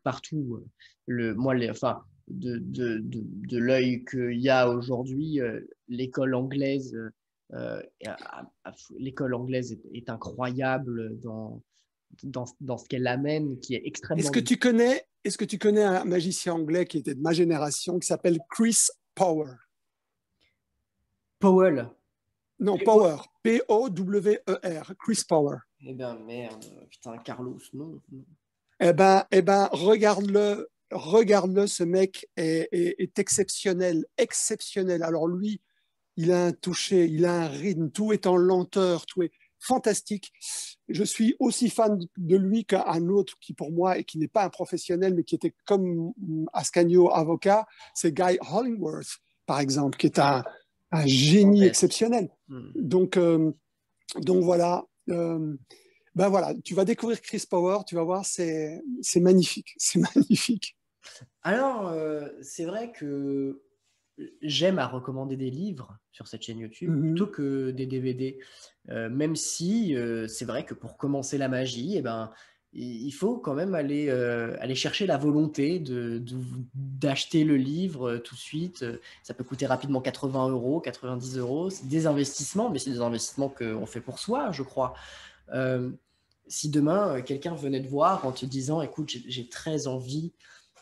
Partout. Moi, enfin, de l'œil qu'il y a aujourd'hui, l'école anglaise, l'école anglaise est incroyable dans ce qu'elle amène, qui est extrêmement. Est-ce que tu connais un magicien anglais qui était de ma génération, qui s'appelle Chris Power? Powell. Non, Power. P-O-W-E-R. Chris Power. Eh ben merde, putain, Carlos, non. Eh ben, regarde-le. Regarde-le, ce mec est exceptionnel. Exceptionnel. Alors lui, il a un toucher, il a un rythme, tout est en lenteur, tout est fantastique. Je suis aussi fan de lui qu'un autre qui, pour moi, et qui n'est pas un professionnel, mais qui était comme Ascanio, avocat, c'est Guy Hollingworth, par exemple, qui est un génie exceptionnel. Donc voilà. Ben voilà, tu vas découvrir Chris Power, tu vas voir, c'est magnifique, c'est magnifique. Alors, c'est vrai que j'aime à recommander des livres sur cette chaîne YouTube plutôt que des DVD, même si c'est vrai que pour commencer la magie, eh ben, il faut quand même aller chercher la volonté d'acheter le livre tout de suite. Ça peut coûter rapidement 80 €, 90 €. C'est des investissements, mais c'est des investissements qu'on fait pour soi, je crois. Si demain, quelqu'un venait te voir en te disant « Écoute, j'ai très envie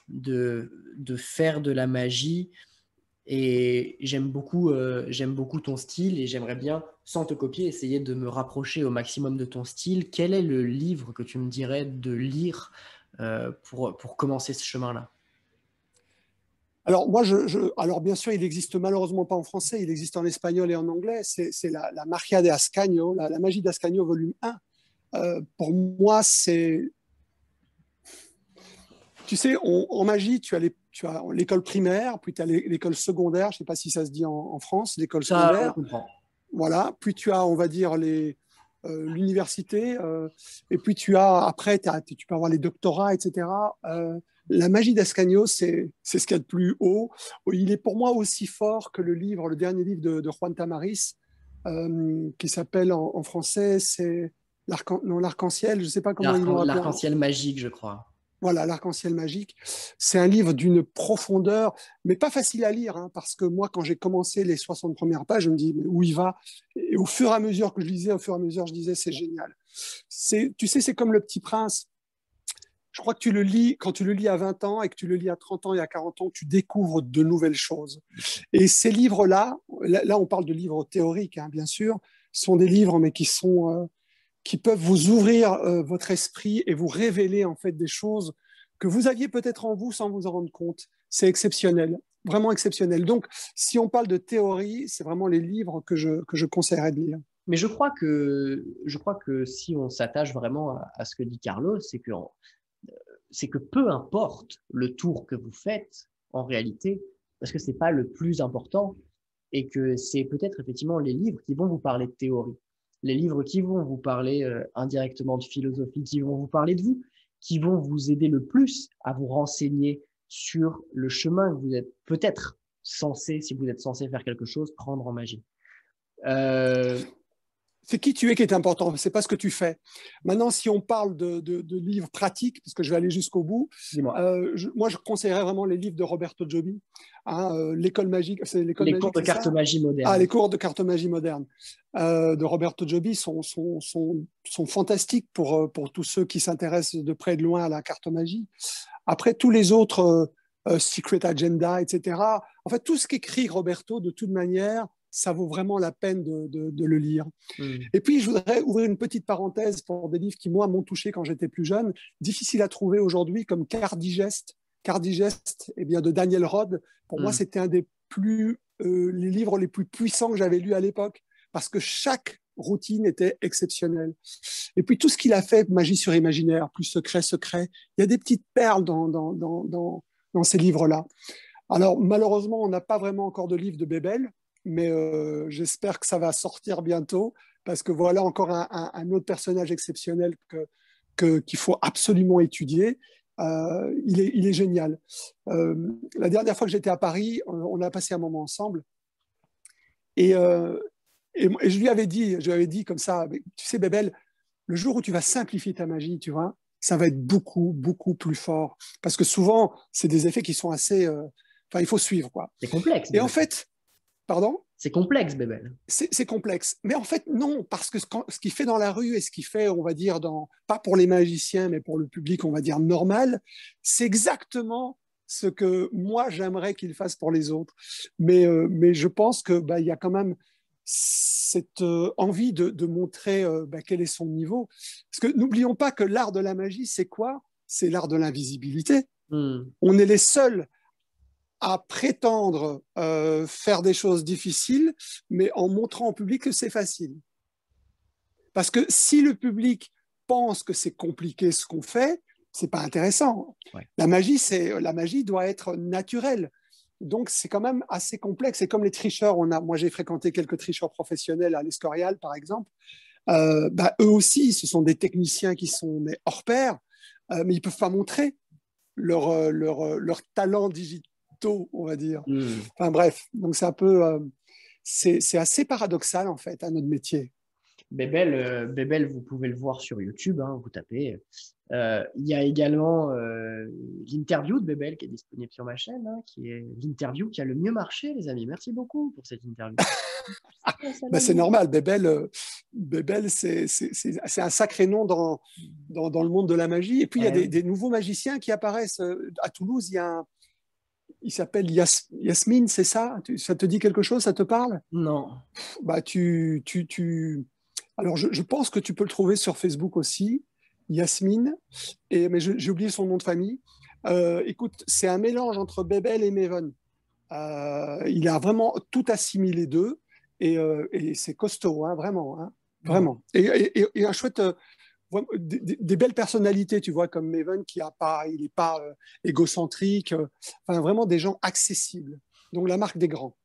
de faire de la magie et j'aime beaucoup ton style et j'aimerais bien, sans te copier, essayer de me rapprocher au maximum de ton style », quel est le livre que tu me dirais de lire pour commencer ce chemin-là? Alors moi, alors bien sûr, il existe malheureusement pas en français, il existe en espagnol et en anglais. C'est la Magia de Ascanio, la magie d'Ascanio volume 1. Pour moi, c'est... Tu sais, en magie, tu as l'école primaire, puis tu as l'école secondaire, je ne sais pas si ça se dit en France, l'école secondaire. Voilà, puis tu as, on va dire, l'université, et puis après, tu peux avoir les doctorats, etc. La magie d'Ascanio, c'est ce qu'il y a de plus haut. Il est pour moi aussi fort que le dernier livre de Juan Tamariz, qui s'appelle en français, c'est l'arc-en-ciel, je ne sais pas comment ils l'ont appelé. L'arc-en-ciel magique, je crois. Voilà, l'arc-en-ciel magique. C'est un livre d'une profondeur, mais pas facile à lire, hein, parce que moi, quand j'ai commencé les 60 premières pages, je me dis, mais où il va? Et au fur et à mesure que je lisais, je disais, c'est génial. Tu sais, c'est comme Le Petit Prince. Je crois que tu le lis, quand tu le lis à 20 ans et que tu le lis à 30 ans et à 40 ans, tu découvres de nouvelles choses. Et ces livres-là, là on parle de livres théoriques, hein, bien sûr, sont des livres, mais qui peuvent vous ouvrir votre esprit et vous révéler en fait des choses que vous aviez peut-être en vous sans vous en rendre compte. C'est exceptionnel, vraiment exceptionnel. Donc, si on parle de théorie, c'est vraiment les livres que je conseillerais de lire. Mais je crois que si on s'attache vraiment à ce que dit Carlos, c'est que peu importe le tour que vous faites en réalité, parce que c'est pas le plus important et que c'est peut-être effectivement les livres qui vont vous parler de théorie, les livres qui vont vous parler indirectement de philosophie, qui vont vous parler de vous, qui vont vous aider le plus à vous renseigner sur le chemin que vous êtes peut-être censé, si vous êtes censé faire quelque chose, prendre en magie. C'est qui tu es qui est important, c'est pas ce que tu fais. Maintenant, si on parle de livres pratiques, parce que je vais aller jusqu'au bout, moi je conseillerais vraiment les livres de Roberto Giobbi, hein, l'école magique, c'est l'école magique. Les cours de cartomagie moderne. Ah, les cours de cartomagie moderne de Roberto Giobbi sont fantastiques pour tous ceux qui s'intéressent de près et de loin à la cartomagie. Après, tous les autres Secret Agenda, etc. En fait, tout ce qu'écrit Roberto, de toute manière, ça vaut vraiment la peine de le lire. Et puis, je voudrais ouvrir une petite parenthèse pour des livres qui, moi, m'ont touché quand j'étais plus jeune, difficiles à trouver aujourd'hui, comme Cardigest. Cardigest, eh bien, de Daniel Rod. Pour moi, c'était un des les livres les plus puissants que j'avais lus à l'époque, parce que chaque routine était exceptionnelle. Et puis tout ce qu'il a fait, Magie sur Imaginaire, plus Secret, Secret, il y a des petites perles dans ces livres-là. Alors malheureusement, on n'a pas vraiment encore de livre de Bebel, mais j'espère que ça va sortir bientôt, parce que voilà encore un autre personnage exceptionnel qu'il faut absolument étudier. Il est génial. La dernière fois que j'étais à Paris, on a passé un moment ensemble. Et je lui avais dit comme ça, tu sais, Bebel, le jour où tu vas simplifier ta magie, tu vois, ça va être beaucoup, beaucoup plus fort. Parce que souvent, c'est des effets qui sont assez... Enfin, il faut suivre, quoi. C'est complexe. Et en fait, pardon ? C'est complexe, Bebel. C'est complexe. Mais en fait, non, parce que ce qu'il fait dans la rue et ce qu'il fait, on va dire, pas pour les magiciens, mais pour le public, on va dire, normal, c'est exactement ce que moi, j'aimerais qu'il fasse pour les autres. Mais je pense que il y a quand même cette envie de montrer quel est son niveau. Parce que n'oublions pas que l'art de la magie, c'est quoi ? C'est l'art de l'invisibilité. On est les seuls à prétendre faire des choses difficiles, mais en montrant au public que c'est facile. Parce que si le public pense que c'est compliqué ce qu'on fait, c'est pas intéressant. Ouais. La magie doit être naturelle. Donc c'est quand même assez complexe. C'est comme les tricheurs. Moi j'ai fréquenté quelques tricheurs professionnels à l'Escorial par exemple. Eux aussi, ce sont des techniciens qui sont hors pair, mais ils peuvent pas montrer leur talent digital, on va dire. Enfin bref, donc c'est un peu, c'est assez paradoxal en fait à notre métier. Bebel, vous pouvez le voir sur YouTube, hein, vous tapez. Il y a également l'interview de Bebel qui est disponible sur ma chaîne, hein, qui est l'interview qui a le mieux marché, les amis. Merci beaucoup pour cette interview. C'est normal, Bebel c'est un sacré nom dans le monde de la magie. Et puis il y a des nouveaux magiciens qui apparaissent. À Toulouse, il s'appelle Yasmine, c'est ça ? Ça te dit quelque chose ? Ça te parle ? Non. Alors, je pense que tu peux le trouver sur Facebook aussi, Yasmine, mais j'ai oublié son nom de famille. Écoute, c'est un mélange entre Bebel et Maven. Il a vraiment tout assimilé d'eux, et c'est costaud, hein, vraiment. Hein, vraiment. Et un chouette... des belles personnalités, tu vois, comme Maven, il n'est pas égocentrique, enfin vraiment des gens accessibles. Donc la marque des grands.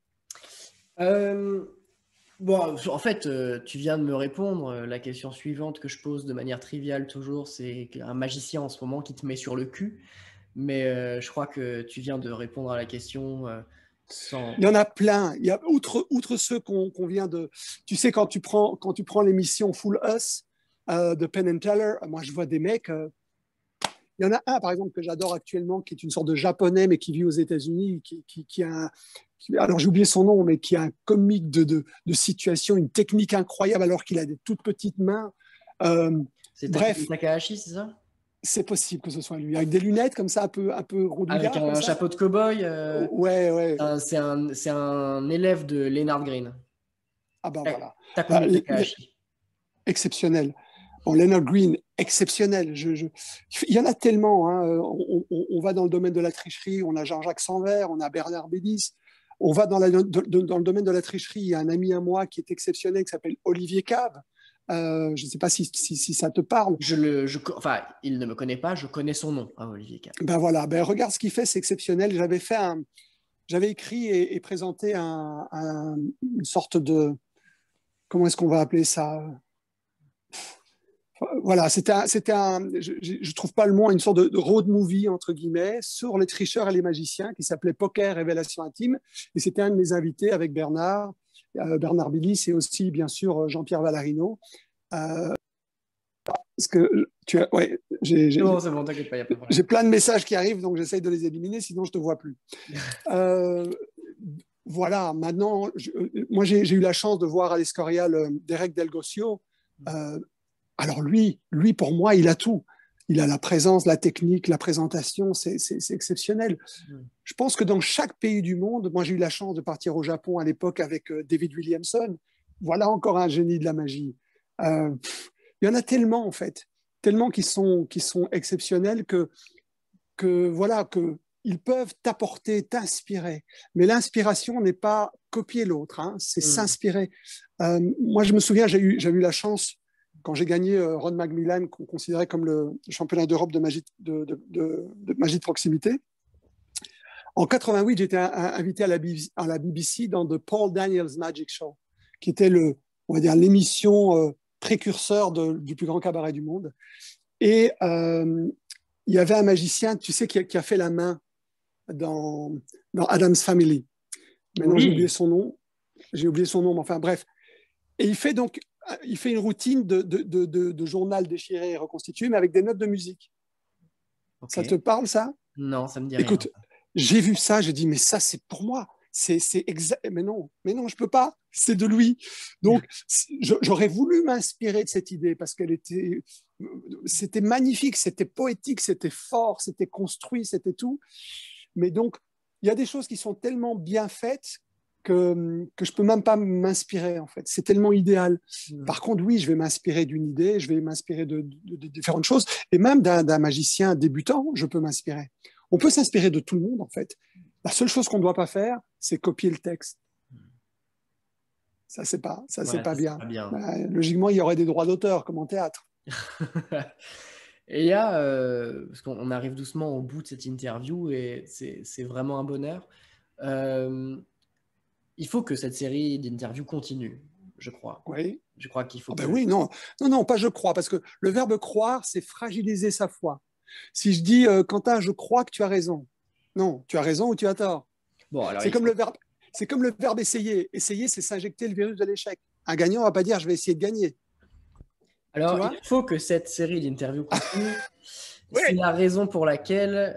Bon, en fait, tu viens de me répondre. La question suivante que je pose de manière triviale toujours, c'est un magicien en ce moment qui te met sur le cul. Mais je crois que tu viens de répondre à la question sans... Il y en a plein. Il y a, outre ceux qu'on vient de... Tu sais, quand tu prends l'émission Full Us, de Penn and Teller, moi je vois des mecs. Il y en a un par exemple que j'adore actuellement, qui est une sorte de japonais mais qui vit aux États-Unis, alors j'ai oublié son nom, mais qui a un comique de situation, une technique incroyable alors qu'il a des toutes petites mains. C'est Takahashi, c'est ça ? C'est possible que ce soit lui, avec des lunettes comme ça, un peu rondouillard. Avec un chapeau de cow-boy. Ouais. C'est un élève de Leonard Green. Ah ben voilà. Takahashi. Exceptionnel. Bon, Leonard Green, exceptionnel. Il y en a tellement. Hein. On va dans le domaine de la tricherie. On a Jean-Jacques Sanvert, on a Bernard Bélis. On va dans le domaine de la tricherie. Il y a un ami à moi qui est exceptionnel, qui s'appelle Olivier Cave. Je ne sais pas si ça te parle. Enfin, il ne me connaît pas. Je connais son nom, hein, Olivier Cave. Ben voilà. Regarde ce qu'il fait, c'est exceptionnel. J'avais écrit et présenté une sorte de... Comment est-ce qu'on va appeler ça ? Voilà, je trouve pas le mot, une sorte de road movie entre guillemets sur les tricheurs et les magiciens qui s'appelait Poker Révélation Intime, et c'était un de mes invités avec Bernard Billis et aussi bien sûr Jean-Pierre Valarino. Parce que j'ai bon, c'est bon, t'inquiète pas, y a pas de problème. J'ai plein de messages qui arrivent, donc j'essaye de les éliminer, sinon je te vois plus. Voilà, maintenant, moi j'ai eu la chance de voir à l'Escorial Derek Del Gossio. Alors lui, pour moi, il a tout. Il a la présence, la technique, la présentation, c'est exceptionnel. Je pense que dans chaque pays du monde, moi j'ai eu la chance de partir au Japon à l'époque avec David Williamson. Voilà encore un génie de la magie. Il y en a tellement en fait, tellement qui sont exceptionnels que ils peuvent t'apporter, t'inspirer. Mais l'inspiration n'est pas copier l'autre, hein, c'est s'inspirer. Moi, je me souviens, j'ai eu la chance, quand j'ai gagné Ron Macmillan, qu'on considérait comme le championnat d'Europe de magie de magie de proximité. En 88, j'étais invité à la BBC dans The Paul Daniels Magic Show, qui était on va dire, l'émission précurseur du plus grand cabaret du monde. Et il y avait un magicien, tu sais, qui a fait la main dans Addams Family. Maintenant, oui. J'ai oublié son nom, mais enfin bref. Et il fait une routine de journal déchiré et reconstitué, mais avec des notes de musique. Okay. Ça te parle, ça? Non, ça me dit Écoute, rien. J'ai vu ça, j'ai dit, mais ça, c'est pour moi. C'est exact. Mais non, je peux pas. C'est de lui. Donc, j'aurais voulu m'inspirer de cette idée parce c'était magnifique, c'était poétique, c'était fort, c'était construit, c'était tout. Mais donc, il y a des choses qui sont tellement bien faites que je peux même pas m'inspirer, en fait. C'est tellement idéal. Par contre, oui, je vais m'inspirer d'une idée, je vais m'inspirer de différentes choses. Et même d'un magicien débutant, je peux m'inspirer. On peut s'inspirer de tout le monde, en fait. La seule chose qu'on ne doit pas faire, c'est copier le texte. Ça, c'est pas bien. Logiquement, il y aurait des droits d'auteur, comme en théâtre. Et il y a, parce qu'on arrive doucement au bout de cette interview, et c'est vraiment un bonheur. Il faut que cette série d'interviews continue, je crois. Oui. Je crois qu'il faut. Oui, non, pas je crois, parce que le verbe croire, c'est fragiliser sa foi. Si je dis, Quentin, je crois que tu as raison. Non, tu as raison ou tu as tort. Bon, alors c'est comme le verbe essayer. Essayer, c'est s'injecter le virus de l'échec. Un gagnant ne va pas dire, je vais essayer de gagner. Alors, il faut que cette série d'interviews continue. Oui. C'est la raison pour laquelle,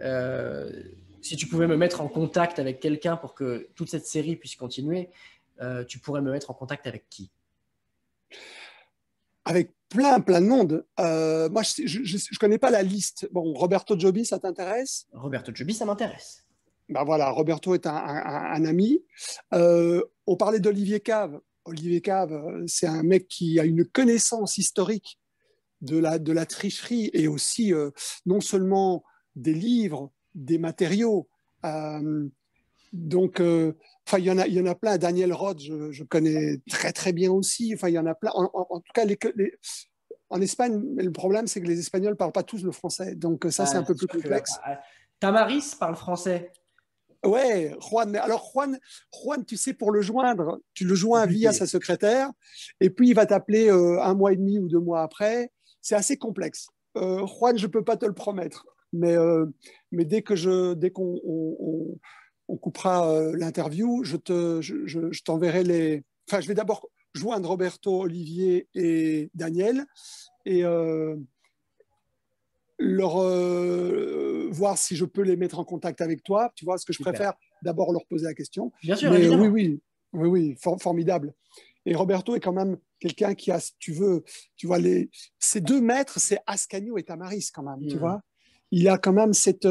si tu pouvais me mettre en contact avec quelqu'un pour que toute cette série puisse continuer, tu pourrais me mettre en contact avec qui? Avec plein de monde. Moi, je ne connais pas la liste. Bon, Roberto Giobbi, ça t'intéresse? Roberto Giobbi, ça m'intéresse. Ben voilà, Roberto est un ami. On parlait d'Olivier Cave. Olivier Cave, c'est un mec qui a une connaissance historique de la tricherie et aussi non seulement des livres, des matériaux. Donc, il y en a plein. Daniel Roth, je connais très très bien aussi. Enfin, il y en a plein. En tout cas, en Espagne, le problème, c'est que les Espagnols ne parlent pas tous le français. Donc, ça, c'est un peu plus complexe. Tamaris parle français. Ouais, Juan. Alors, Juan, tu sais, pour le joindre, tu le joins via sa secrétaire, et puis il va t'appeler 1 mois et demi ou 2 mois après. C'est assez complexe. Juan, je ne peux pas te le promettre, mais dès qu'on coupera l'interview, je t'enverrai les. Enfin, je vais d'abord joindre Roberto, Olivier et Daniel et leur voir si je peux les mettre en contact avec toi. Tu vois, ce que je préfère, d'abord leur poser la question. Bien sûr, mais évidemment. Oui, formidable. Et Roberto est quand même quelqu'un qui a, si tu veux, tu vois, ces 2 maîtres, c'est Ascanio et Tamaris quand même, tu vois. Il a quand même cet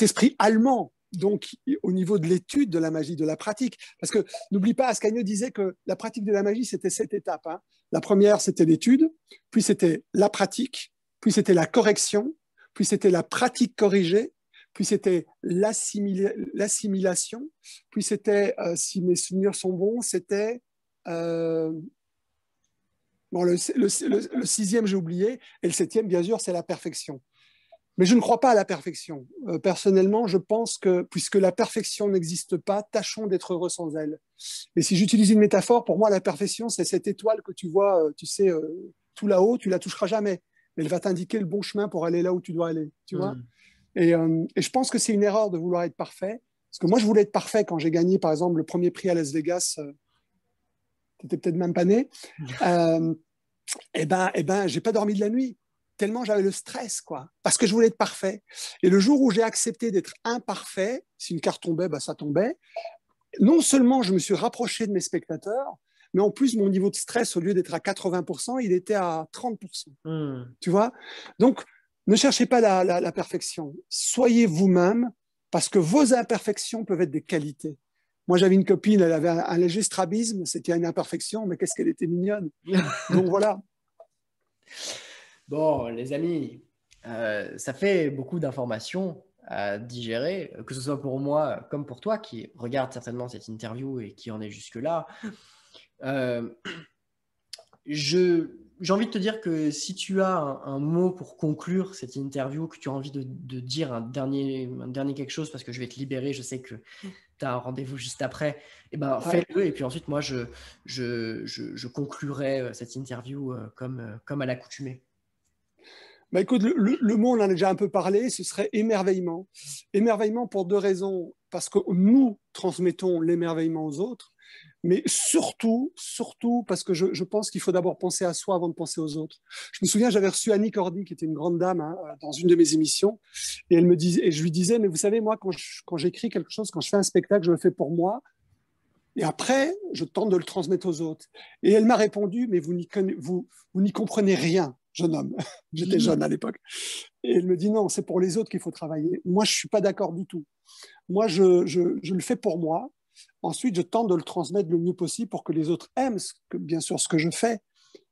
esprit allemand, donc au niveau de l'étude de la magie, de la pratique. Parce que n'oublie pas, Ascanio disait que la pratique de la magie, c'était 7 étapes. Hein. La première, c'était l'étude, puis c'était la pratique, puis c'était la correction, puis c'était la pratique corrigée, puis c'était l'assimilation, puis c'était, si mes souvenirs sont bons, c'était... bon, le 6e, j'ai oublié, et le 7e, bien sûr, c'est la perfection. Mais je ne crois pas à la perfection. Personnellement, je pense que, puisque la perfection n'existe pas, tâchons d'être heureux sans elle. Et si j'utilise une métaphore, pour moi, la perfection, c'est cette étoile que tu vois, tu sais, tout là-haut, tu la toucheras jamais. Mais elle va t'indiquer le bon chemin pour aller là où tu dois aller, tu vois. Et je pense que c'est une erreur de vouloir être parfait. Parce que moi, je voulais être parfait quand j'ai gagné, par exemple, le premier prix à Las Vegas. Tu n'étais peut-être même pas né. J'ai pas dormi de la nuit. Tellement j'avais le stress, quoi. Parce que je voulais être parfait. Et le jour où j'ai accepté d'être imparfait, si une carte tombait, ça tombait. Non seulement je me suis rapproché de mes spectateurs, mais en plus, mon niveau de stress, au lieu d'être à 80%, il était à 30%. Tu vois? Donc, ne cherchez pas la perfection. Soyez vous-même, parce que vos imperfections peuvent être des qualités. Moi, j'avais une copine, elle avait un léger strabisme, c'était une imperfection, mais qu'est-ce qu'elle était mignonne. Donc, voilà. Bon, les amis, ça fait beaucoup d'informations. à digérer, que ce soit pour moi comme pour toi qui regarde certainement cette interview et qui en est jusque-là. Euh, j'ai envie de te dire que si tu as un mot pour conclure cette interview, que tu as envie de dire un dernier quelque chose, parce que je vais te libérer, je sais que tu as un rendez-vous juste après, et ben, fais-le. Et puis ensuite, moi, je conclurai cette interview comme à l'accoutumée. Bah écoute, le mot, on en a déjà un peu parlé, ce serait émerveillement. Émerveillement pour deux raisons. Parce que nous transmettons l'émerveillement aux autres, mais surtout parce que je pense qu'il faut d'abord penser à soi avant de penser aux autres. Je me souviens, j'avais reçu Annie Cordy, qui était une grande dame, hein, dans une de mes émissions, et elle me disait, et je lui disais, mais vous savez, moi, quand j'écris quelque chose, quand je fais un spectacle, je le fais pour moi, et après, je tente de le transmettre aux autres. Et elle m'a répondu, mais vous n'y comprenez rien, jeune homme. J'étais jeune à l'époque. Et elle me dit, non, c'est pour les autres qu'il faut travailler. Moi, je ne suis pas d'accord du tout. Moi, je le fais pour moi. Ensuite, je tente de le transmettre le mieux possible pour que les autres aiment, bien sûr, ce que je fais.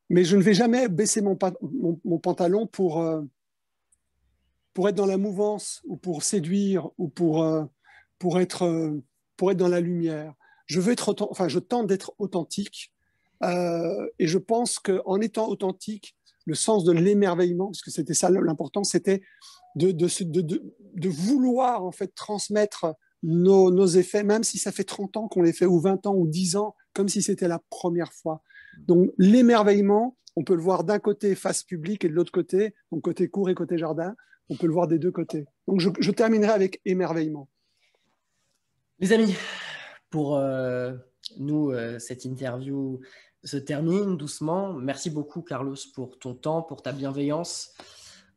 Mais je ne vais jamais baisser mon pantalon pour être dans la mouvance ou pour séduire ou pour être dans la lumière. Je tente d'être authentique et je pense qu'en étant authentique, le sens de l'émerveillement, parce que c'était ça l'important, c'était de vouloir en fait transmettre nos effets, même si ça fait 30 ans qu'on les fait, ou 20 ans, ou 10 ans, comme si c'était la première fois. Donc l'émerveillement, on peut le voir d'un côté face publique et de l'autre côté, donc côté cour et côté jardin, on peut le voir des deux côtés. Donc je terminerai avec émerveillement. Les amis, pour nous, cette interview se termine doucement. Merci beaucoup, Carlos, pour ton temps, pour ta bienveillance.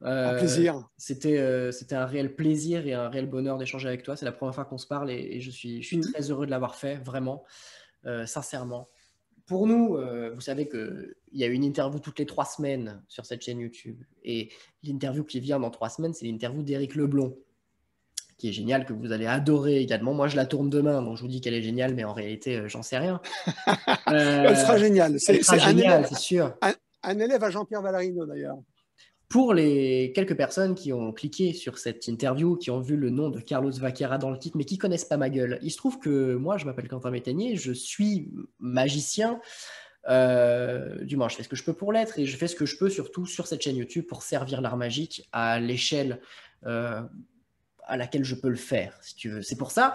Un plaisir. C'était un réel plaisir et un réel bonheur d'échanger avec toi. C'est la première fois qu'on se parle et je suis très heureux de l'avoir fait, vraiment, sincèrement. Pour nous, vous savez qu'il y a une interview toutes les 3 semaines sur cette chaîne YouTube. Et l'interview qui vient dans 3 semaines, c'est l'interview d'Éric Leblond, qui est géniale, que vous allez adorer également. Moi, je la tourne demain, donc je vous dis qu'elle est géniale, mais en réalité, j'en sais rien. Elle sera géniale. Elle sera géniale, c'est sûr. Un élève à Jean-Pierre Valarino, d'ailleurs. Pour les quelques personnes qui ont cliqué sur cette interview, qui ont vu le nom de Carlos Vaquera dans le titre, mais qui ne connaissent pas ma gueule, il se trouve que moi, je m'appelle Quentin Métainier, je suis magicien. Du moins, je fais ce que je peux pour l'être et je fais ce que je peux surtout sur cette chaîne YouTube pour servir l'art magique à l'échelle à laquelle je peux le faire, si tu veux. C'est pour ça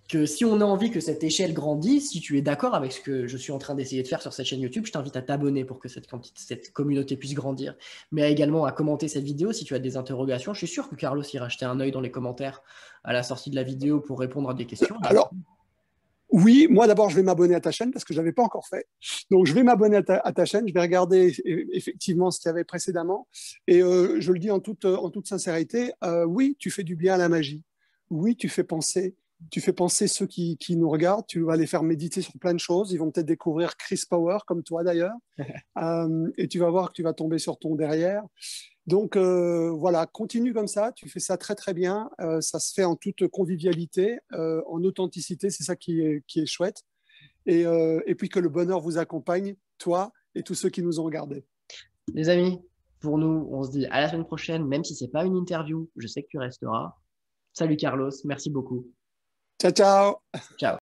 que si on a envie que cette échelle grandisse, si tu es d'accord avec ce que je suis en train d'essayer de faire sur cette chaîne YouTube, je t'invite à t'abonner pour que cette communauté puisse grandir, mais également à commenter cette vidéo si tu as des interrogations. Je suis sûr que Carlos ira jeter un œil dans les commentaires à la sortie de la vidéo pour répondre à des questions. Alors, oui, moi d'abord, je vais m'abonner à ta chaîne parce que je ne l'avais pas encore fait. Donc, je vais m'abonner à ta chaîne. Je vais regarder effectivement ce qu'il y avait précédemment. Et je le dis en toute sincérité, oui, tu fais du bien à la magie. Oui, tu fais penser ceux qui nous regardent. Tu vas les faire méditer sur plein de choses. Ils vont peut-être découvrir Chris Power, comme toi d'ailleurs. Et tu vas voir que tu vas tomber sur ton derrière. Donc voilà, continue comme ça, tu fais ça très très bien, ça se fait en toute convivialité, en authenticité, c'est ça qui est chouette. Et puis que le bonheur vous accompagne, toi et tous ceux qui nous ont regardés. Les amis, pour nous, on se dit à la semaine prochaine, même si ce n'est pas une interview, je sais que tu resteras. Salut Carlos, merci beaucoup. Ciao, ciao. Ciao.